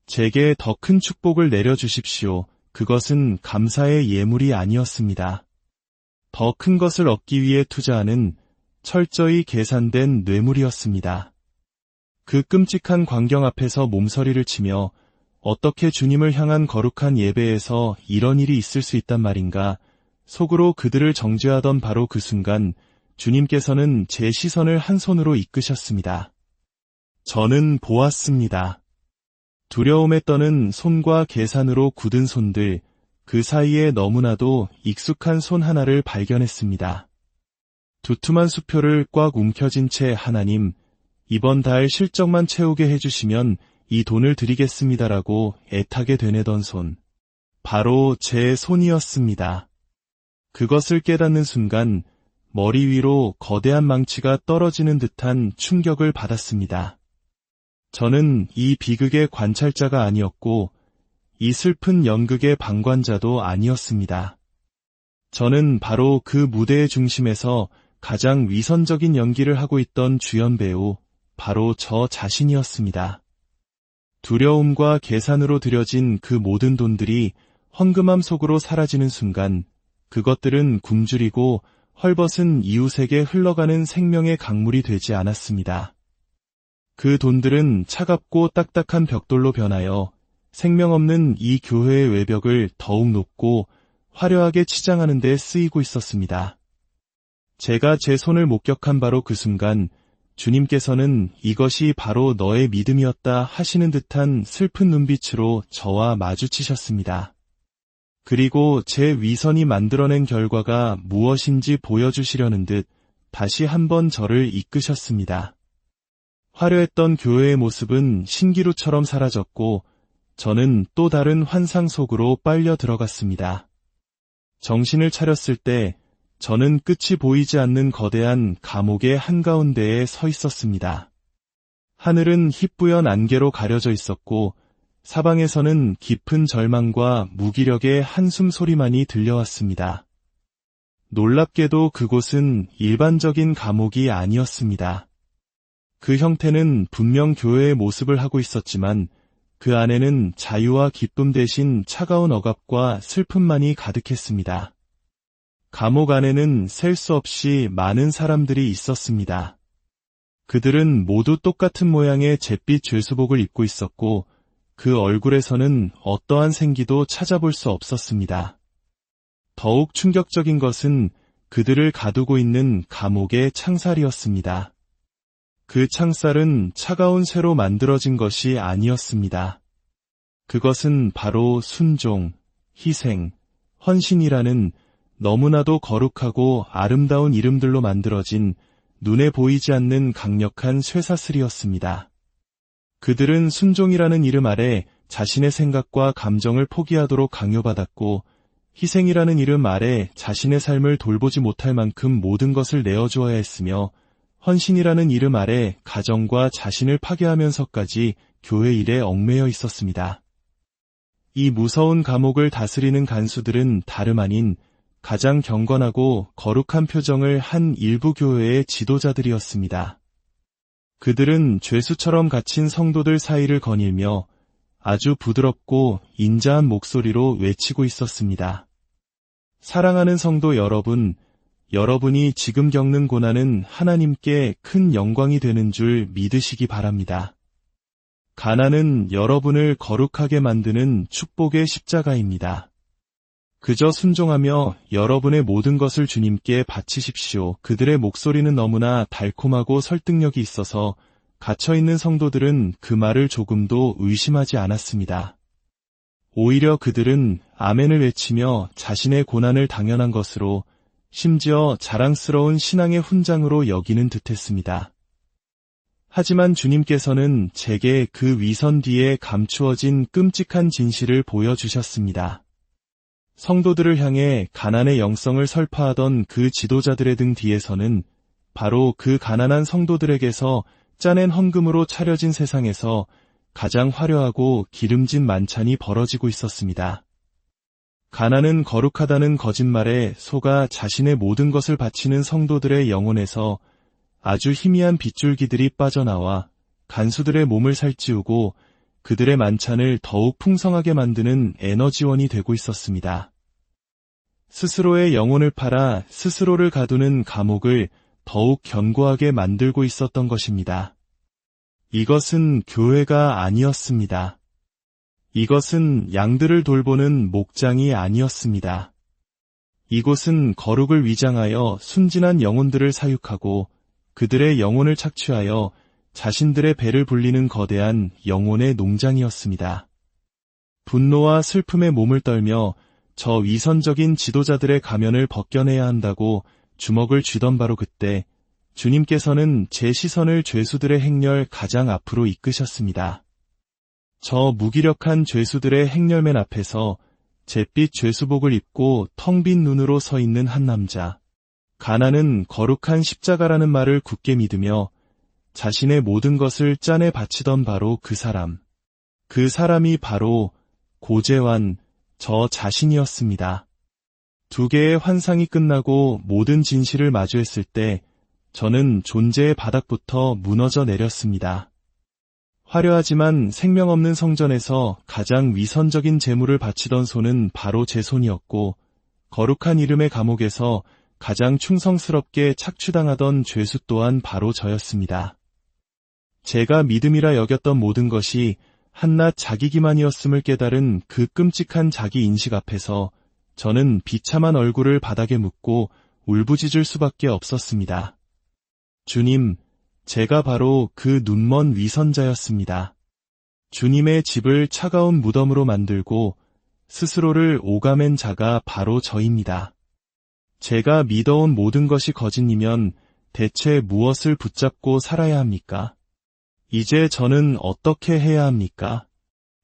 제게 더 큰 축복을 내려주십시오. 그것은 감사의 예물이 아니었습니다. 더 큰 것을 얻기 위해 투자하는 철저히 계산된 뇌물이었습니다. 그 끔찍한 광경 앞에서 몸서리를 치며 어떻게 주님을 향한 거룩한 예배에서 이런 일이 있을 수 있단 말인가 속으로 그들을 정죄하던 바로 그 순간 주님께서는 제 시선을 한 손으로 이끄셨습니다. 저는 보았습니다. 두려움에 떠는 손과 계산으로 굳은 손들, 그 사이에 너무나도 익숙한 손 하나를 발견했습니다. 두툼한 수표를 꽉 움켜쥔 채 하나님, 이번 달 실적만 채우게 해주시면 이 돈을 드리겠습니다라고 애타게 되뇌던 손. 바로 제 손이었습니다. 그것을 깨닫는 순간 머리 위로 거대한 망치가 떨어지는 듯한 충격을 받았습니다. 저는 이 비극의 관찰자가 아니었고 이 슬픈 연극의 방관자도 아니었습니다. 저는 바로 그 무대의 중심에서 가장 위선적인 연기를 하고 있던 주연 배우, 바로 저 자신이었습니다. 두려움과 계산으로 들여진 그 모든 돈들이 헌금함 속으로 사라지는 순간 그것들은 굶주리고 헐벗은 이웃에게 흘러가는 생명의 강물이 되지 않았습니다. 그 돈들은 차갑고 딱딱한 벽돌로 변하여 생명 없는 이 교회의 외벽을 더욱 높고 화려하게 치장하는 데 쓰이고 있었습니다. 제가 제 손을 목격한 바로 그 순간 주님께서는 이것이 바로 너의 믿음이었다 하시는 듯한 슬픈 눈빛으로 저와 마주치셨습니다. 그리고 제 위선이 만들어낸 결과가 무엇인지 보여주시려는 듯 다시 한번 저를 이끄셨습니다. 화려했던 교회의 모습은 신기루처럼 사라졌고 저는 또 다른 환상 속으로 빨려 들어갔습니다. 정신을 차렸을 때 저는 끝이 보이지 않는 거대한 감옥의 한가운데에 서 있었습니다. 하늘은 희뿌연 안개로 가려져 있었고 사방에서는 깊은 절망과 무기력의 한숨 소리만이 들려왔습니다. 놀랍게도 그곳은 일반적인 감옥이 아니었습니다. 그 형태는 분명 교회의 모습을 하고 있었지만 그 안에는 자유와 기쁨 대신 차가운 억압과 슬픔만이 가득했습니다. 감옥 안에는 셀 수 없이 많은 사람들이 있었습니다. 그들은 모두 똑같은 모양의 잿빛 죄수복을 입고 있었고 그 얼굴에서는 어떠한 생기도 찾아볼 수 없었습니다. 더욱 충격적인 것은 그들을 가두고 있는 감옥의 창살이었습니다. 그 창살은 차가운 쇠로 만들어진 것이 아니었습니다. 그것은 바로 순종, 희생, 헌신이라는 너무나도 거룩하고 아름다운 이름들로 만들어진 눈에 보이지 않는 강력한 쇠사슬이었습니다. 그들은 순종이라는 이름 아래 자신의 생각과 감정을 포기하도록 강요받았고 희생이라는 이름 아래 자신의 삶을 돌보지 못할 만큼 모든 것을 내어주어야 했으며 헌신이라는 이름 아래 가정과 자신을 파괴하면서까지 교회 일에 얽매여 있었습니다. 이 무서운 감옥을 다스리는 간수들은 다름 아닌 가장 경건하고 거룩한 표정을 한 일부 교회의 지도자들이었습니다. 그들은 죄수처럼 갇힌 성도들 사이를 거닐며 아주 부드럽고 인자한 목소리로 외치고 있었습니다. 사랑하는 성도 여러분, 여러분이 지금 겪는 고난은 하나님께 큰 영광이 되는 줄 믿으시기 바랍니다. 가난은 여러분을 거룩하게 만드는 축복의 십자가입니다. 그저 순종하며 여러분의 모든 것을 주님께 바치십시오. 그들의 목소리는 너무나 달콤하고 설득력이 있어서 갇혀있는 성도들은 그 말을 조금도 의심하지 않았습니다. 오히려 그들은 아멘을 외치며 자신의 고난을 당연한 것으로 심지어 자랑스러운 신앙의 훈장으로 여기는 듯했습니다. 하지만 주님께서는 제게 그 위선 뒤에 감추어진 끔찍한 진실을 보여주셨습니다. 성도들을 향해 가난의 영성을 설파하던 그 지도자들의 등 뒤에서는 바로 그 가난한 성도들에게서 짜낸 헌금으로 차려진 세상에서 가장 화려하고 기름진 만찬이 벌어지고 있었습니다. 가난은 거룩하다는 거짓말에 속아 자신의 모든 것을 바치는 성도들의 영혼에서 아주 희미한 빗줄기들이 빠져나와 간수들의 몸을 살찌우고 그들의 만찬을 더욱 풍성하게 만드는 에너지원이 되고 있었습니다. 스스로의 영혼을 팔아 스스로를 가두는 감옥을 더욱 견고하게 만들고 있었던 것입니다. 이것은 교회가 아니었습니다. 이것은 양들을 돌보는 목장이 아니었습니다. 이곳은 거룩을 위장하여 순진한 영혼들을 사육하고 그들의 영혼을 착취하여 자신들의 배를 불리는 거대한 영혼의 농장이었습니다. 분노와 슬픔에 몸을 떨며 저 위선적인 지도자들의 가면을 벗겨내야 한다고 주먹을 쥐던 바로 그때 주님께서는 제 시선을 죄수들의 행렬 가장 앞으로 이끄셨습니다. 저 무기력한 죄수들의 행렬맨 앞에서 잿빛 죄수복을 입고 텅 빈 눈으로 서 있는 한 남자. 가난은 거룩한 십자가라는 말을 굳게 믿으며 자신의 모든 것을 짠에 바치던 바로 그 사람. 그 사람이 바로 고재환, 저 자신이었습니다. 두 개의 환상이 끝나고 모든 진실을 마주했을 때 저는 존재의 바닥부터 무너져 내렸습니다. 화려하지만 생명 없는 성전에서 가장 위선적인 제물을 바치던 손은 바로 제 손이었고 거룩한 이름의 감옥에서 가장 충성스럽게 착취당하던 죄수 또한 바로 저였습니다. 제가 믿음이라 여겼던 모든 것이 한낱 자기 기만이었음을 깨달은 그 끔찍한 자기 인식 앞에서 저는 비참한 얼굴을 바닥에 묻고 울부짖을 수밖에 없었습니다. 주님, 제가 바로 그 눈먼 위선자였습니다. 주님의 집을 차가운 무덤으로 만들고 스스로를 오가맨 자가 바로 저입니다. 제가 믿어온 모든 것이 거짓이면 대체 무엇을 붙잡고 살아야 합니까? 이제 저는 어떻게 해야 합니까?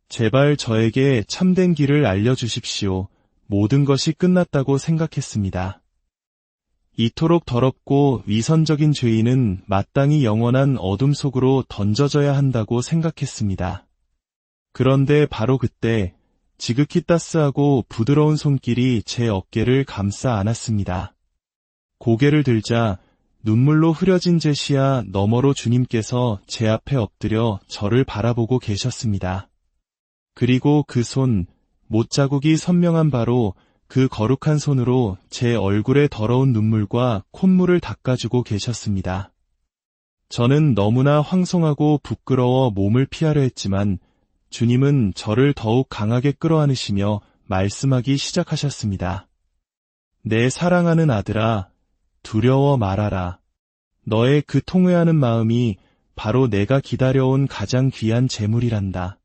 제발 저에게 참된 길을 알려주십시오. 모든 것이 끝났다고 생각했습니다. 이토록 더럽고 위선적인 죄인은 마땅히 영원한 어둠 속으로 던져져야 한다고 생각했습니다. 그런데 바로 그때 지극히 따스하고 부드러운 손길이 제 어깨를 감싸 안았습니다. 고개를 들자 눈물로 흐려진 제 시야 너머로 주님께서 제 앞에 엎드려 저를 바라보고 계셨습니다. 그리고 그 손, 못자국이 선명한 바로 그 거룩한 손으로 제 얼굴의 더러운 눈물과 콧물을 닦아주고 계셨습니다. 저는 너무나 황송하고 부끄러워 몸을 피하려 했지만 주님은 저를 더욱 강하게 끌어안으시며 말씀하기 시작하셨습니다. 내 사랑하는 아들아, 두려워 말아라. 너의 그 통회하는 마음이 바로 내가 기다려온 가장 귀한 재물이란다.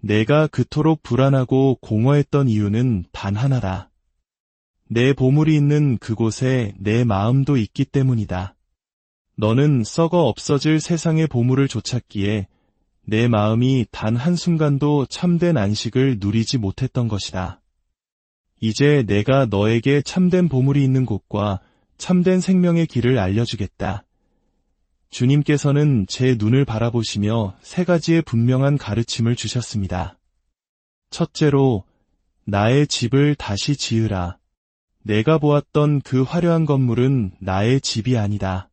내가 그토록 불안하고 공허했던 이유는 단 하나다. 내 보물이 있는 그곳에 내 마음도 있기 때문이다. 너는 썩어 없어질 세상의 보물을 좇았기에 내 마음이 단 한순간도 참된 안식을 누리지 못했던 것이다. 이제 내가 너에게 참된 보물이 있는 곳과 참된 생명의 길을 알려주겠다. 주님께서는 제 눈을 바라보시며 세 가지의 분명한 가르침을 주셨습니다. 첫째로, 나의 집을 다시 지으라. 내가 보았던 그 화려한 건물은 나의 집이 아니다.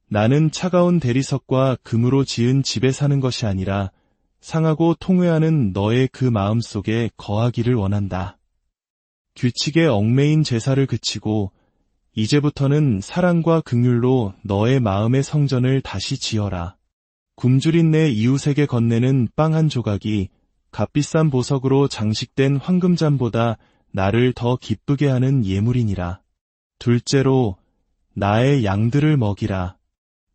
나는 차가운 대리석과 금으로 지은 집에 사는 것이 아니라 상하고 통회하는 너의 그 마음 속에 거하기를 원한다. 규칙에 얽매인 제사를 그치고 이제부터는 사랑과 긍휼로 너의 마음의 성전을 다시 지어라. 굶주린 내 이웃에게 건네는 빵 한 조각이 값비싼 보석으로 장식된 황금잔보다 나를 더 기쁘게 하는 예물이니라. 둘째로, 나의 양들을 먹이라.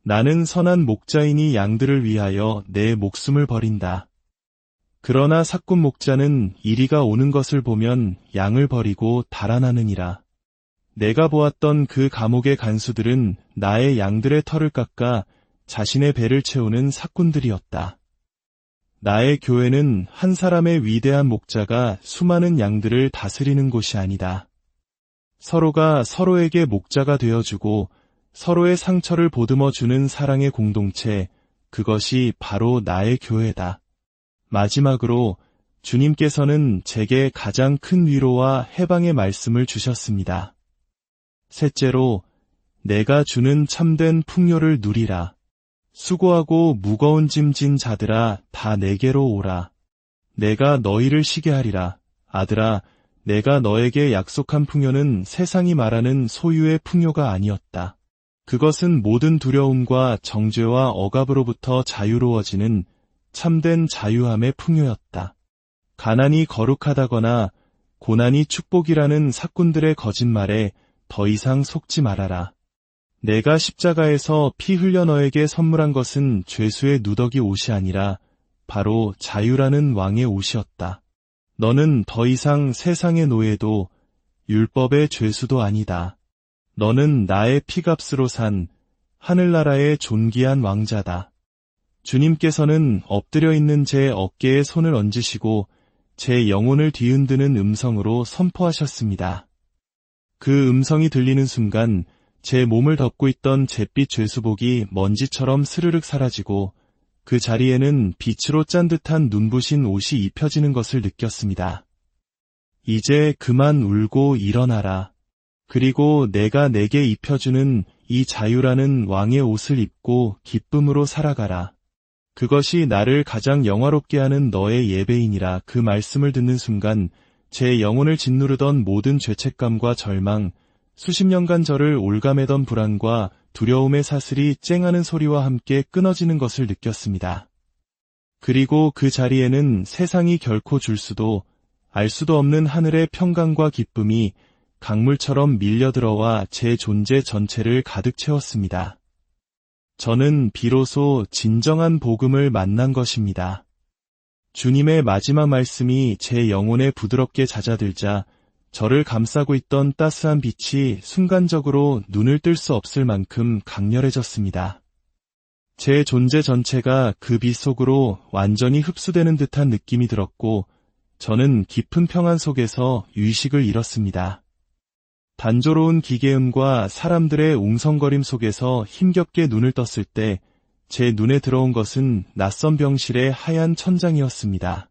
나는 선한 목자이니 양들을 위하여 내 목숨을 버린다. 그러나 사꾼 목자는 이리가 오는 것을 보면 양을 버리고 달아나느니라. 내가 보았던 그 감옥의 간수들은 나의 양들의 털을 깎아 자신의 배를 채우는 사꾼들이었다. 나의 교회는 한 사람의 위대한 목자가 수많은 양들을 다스리는 곳이 아니다. 서로가 서로에게 목자가 되어주고 서로의 상처를 보듬어주는 사랑의 공동체, 그것이 바로 나의 교회다. 마지막으로 주님께서는 제게 가장 큰 위로와 해방의 말씀을 주셨습니다. 셋째로, 내가 주는 참된 풍요를 누리라. 수고하고 무거운 짐 진 자들아, 다 내게로 오라. 내가 너희를 쉬게 하리라. 아들아, 내가 너에게 약속한 풍요는 세상이 말하는 소유의 풍요가 아니었다. 그것은 모든 두려움과 정죄와 억압으로부터 자유로워지는 참된 자유함의 풍요였다. 가난이 거룩하다거나 고난이 축복이라는 사꾼들의 거짓말에 더 이상 속지 말아라. 내가 십자가에서 피 흘려 너에게 선물한 것은 죄수의 누더기 옷이 아니라 바로 자유라는 왕의 옷이었다. 너는 더 이상 세상의 노예도 율법의 죄수도 아니다. 너는 나의 피값으로 산 하늘나라의 존귀한 왕자다. 주님께서는 엎드려 있는 제 어깨에 손을 얹으시고 제 영혼을 뒤흔드는 음성으로 선포하셨습니다. 그 음성이 들리는 순간 제 몸을 덮고 있던 잿빛 죄수복이 먼지처럼 스르륵 사라지고 그 자리에는 빛으로 짠 듯한 눈부신 옷이 입혀지는 것을 느꼈습니다. 이제 그만 울고 일어나라. 그리고 내가 내게 입혀주는 이 자유라는 왕의 옷을 입고 기쁨으로 살아가라. 그것이 나를 가장 영화롭게 하는 너의 예배이니라. 그 말씀을 듣는 순간 제 영혼을 짓누르던 모든 죄책감과 절망, 수십 년간 저를 올가매던 불안과 두려움의 사슬이 쨍하는 소리와 함께 끊어지는 것을 느꼈습니다. 그리고 그 자리에는 세상이 결코 줄 수도 알 수도 없는 하늘의 평강과 기쁨이 강물처럼 밀려들어와 제 존재 전체를 가득 채웠습니다. 저는 비로소 진정한 복음을 만난 것입니다. 주님의 마지막 말씀이 제 영혼에 부드럽게 잦아들자 저를 감싸고 있던 따스한 빛이 순간적으로 눈을 뜰 수 없을 만큼 강렬해졌습니다. 제 존재 전체가 그 빛 속으로 완전히 흡수되는 듯한 느낌이 들었고 저는 깊은 평안 속에서 의식을 잃었습니다. 단조로운 기계음과 사람들의 웅성거림 속에서 힘겹게 눈을 떴을 때 제 눈에 들어온 것은 낯선 병실의 하얀 천장이었습니다.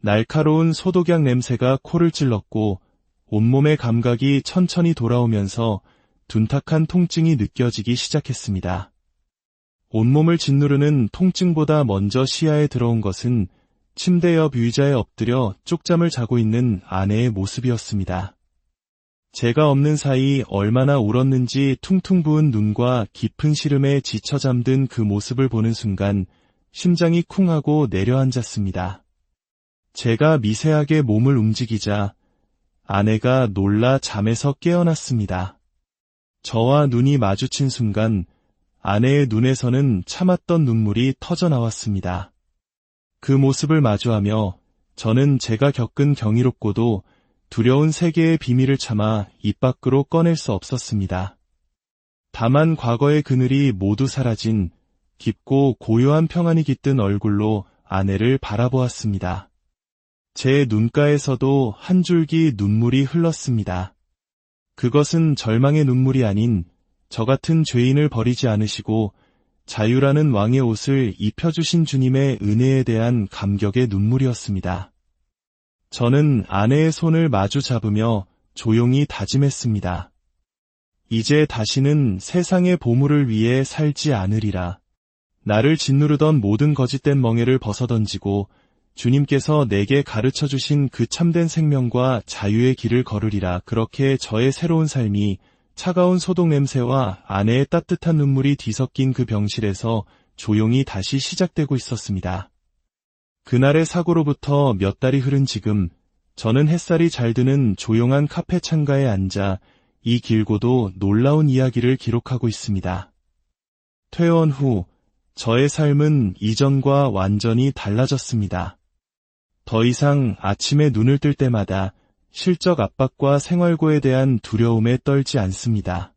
날카로운 소독약 냄새가 코를 찔렀고 온몸의 감각이 천천히 돌아오면서 둔탁한 통증이 느껴지기 시작했습니다. 온몸을 짓누르는 통증보다 먼저 시야에 들어온 것은 침대 옆 의자에 엎드려 쪽잠을 자고 있는 아내의 모습이었습니다. 제가 없는 사이 얼마나 울었는지 퉁퉁 부은 눈과 깊은 시름에 지쳐 잠든 그 모습을 보는 순간 심장이 쿵 하고 내려앉았습니다. 제가 미세하게 몸을 움직이자 아내가 놀라 잠에서 깨어났습니다. 저와 눈이 마주친 순간 아내의 눈에서는 참았던 눈물이 터져 나왔습니다. 그 모습을 마주하며 저는 제가 겪은 경이롭고도 두려운 세계의 비밀을 참아 입 밖으로 꺼낼 수 없었습니다. 다만 과거의 그늘이 모두 사라진 깊고 고요한 평안이 깃든 얼굴로 아내를 바라보았습니다. 제 눈가에서도 한 줄기 눈물이 흘렀습니다. 그것은 절망의 눈물이 아닌 저 같은 죄인을 버리지 않으시고 자유라는 왕의 옷을 입혀주신 주님의 은혜에 대한 감격의 눈물이었습니다. 저는 아내의 손을 마주 잡으며 조용히 다짐했습니다. 이제 다시는 세상의 보물을 위해 살지 않으리라. 나를 짓누르던 모든 거짓된 멍에를 벗어던지고 주님께서 내게 가르쳐주신 그 참된 생명과 자유의 길을 걸으리라. 그렇게 저의 새로운 삶이 차가운 소독 냄새와 아내의 따뜻한 눈물이 뒤섞인 그 병실에서 조용히 다시 시작되고 있었습니다. 그날의 사고로부터 몇 달이 흐른 지금 저는 햇살이 잘 드는 조용한 카페 창가에 앉아 이 길고도 놀라운 이야기를 기록하고 있습니다. 퇴원 후 저의 삶은 이전과 완전히 달라졌습니다. 더 이상 아침에 눈을 뜰 때마다 실적 압박과 생활고에 대한 두려움에 떨지 않습니다.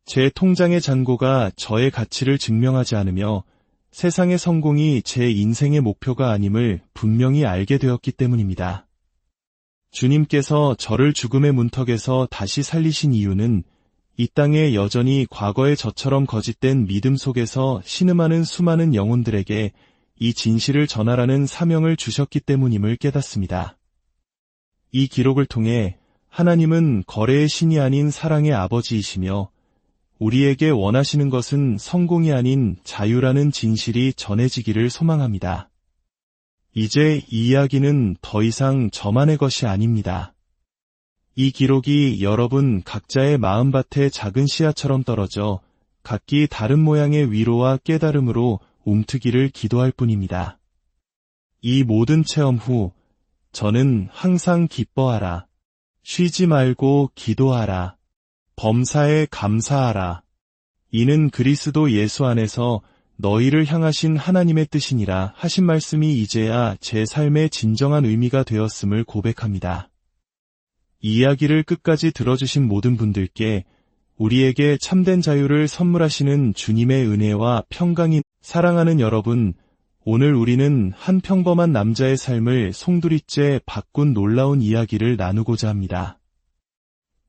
제 통장의 잔고가 저의 가치를 증명하지 않으며 세상의 성공이 제 인생의 목표가 아님을 분명히 알게 되었기 때문입니다. 주님께서 저를 죽음의 문턱에서 다시 살리신 이유는 이 땅에 여전히 과거의 저처럼 거짓된 믿음 속에서 신음하는 수많은 영혼들에게 이 진실을 전하라는 사명을 주셨기 때문임을 깨닫습니다. 이 기록을 통해 하나님은 거래의 신이 아닌 사랑의 아버지이시며 우리에게 원하시는 것은 성공이 아닌 자유라는 진실이 전해지기를 소망합니다. 이제 이 이야기는 더 이상 저만의 것이 아닙니다. 이 기록이 여러분 각자의 마음밭에 작은 씨앗처럼 떨어져 각기 다른 모양의 위로와 깨달음으로 움트기를 기도할 뿐입니다. 이 모든 체험 후 저는 항상 기뻐하라, 쉬지 말고 기도하라, 범사에 감사하라. 이는 그리스도 예수 안에서 너희를 향하신 하나님의 뜻이니라 하신 말씀이 이제야 제 삶의 진정한 의미가 되었음을 고백합니다. 이 이야기를 끝까지 들어주신 모든 분들께 우리에게 참된 자유를 선물하시는 주님의 은혜와 평강이 사랑하는 여러분, 오늘 우리는 한 평범한 남자의 삶을 송두리째 바꾼 놀라운 이야기를 나누고자 합니다.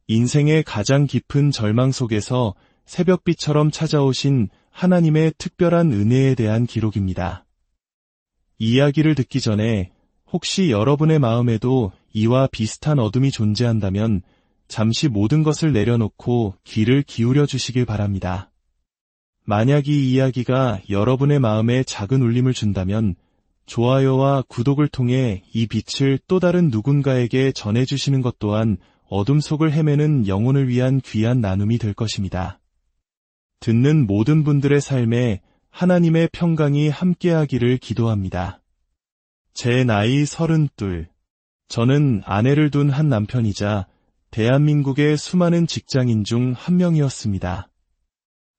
인생의 가장 깊은 절망 속에서 새벽빛처럼 찾아오신 하나님의 특별한 은혜에 대한 기록입니다. 이 이야기를 듣기 전에 혹시 여러분의 마음에도 이와 비슷한 어둠이 존재한다면 잠시 모든 것을 내려놓고 귀를 기울여 주시길 바랍니다. 만약 이 이야기가 여러분의 마음에 작은 울림을 준다면 좋아요와 구독을 통해 이 빛을 또 다른 누군가에게 전해주시는 것 또한 어둠 속을 헤매는 영혼을 위한 귀한 나눔이 될 것입니다. 듣는 모든 분들의 삶에 하나님의 평강이 함께하기를 기도합니다. 제 나이 32. 저는 아내를 둔 한 남편이자 대한민국의 수많은 직장인 중 한 명이었습니다.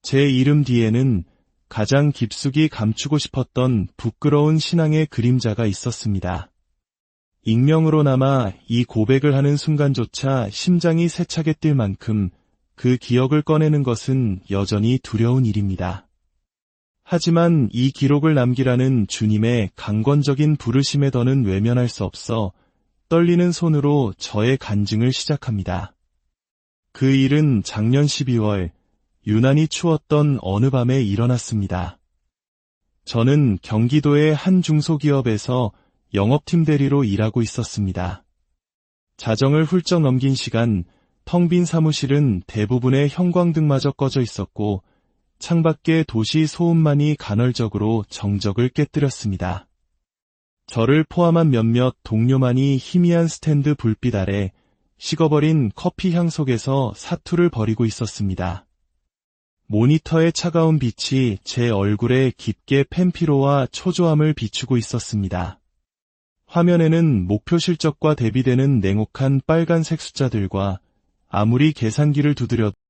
제 이름 뒤에는 가장 깊숙이 감추고 싶었던 부끄러운 신앙의 그림자가 있었습니다. 익명으로나마 이 고백을 하는 순간조차 심장이 세차게 뛸 만큼 그 기억을 꺼내는 것은 여전히 두려운 일입니다. 하지만 이 기록을 남기라는 주님의 강권적인 부르심에 더는 외면할 수 없어 떨리는 손으로 저의 간증을 시작합니다. 그 일은 작년 12월 유난히 추웠던 어느 밤에 일어났습니다. 저는 경기도의 한 중소기업에서 영업팀 대리로 일하고 있었습니다. 자정을 훌쩍 넘긴 시간 텅 빈 사무실은 대부분의 형광등마저 꺼져 있었고 창밖의 도시 소음만이 간헐적으로 정적을 깨뜨렸습니다. 저를 포함한 몇몇 동료만이 희미한 스탠드 불빛 아래 식어버린 커피 향 속에서 사투를 벌이고 있었습니다. 모니터의 차가운 빛이 제 얼굴에 깊게 팬피로와 초조함을 비추고 있었습니다. 화면에는 목표 실적과 대비되는 냉혹한 빨간색 숫자들과 아무리 계산기를 두드려도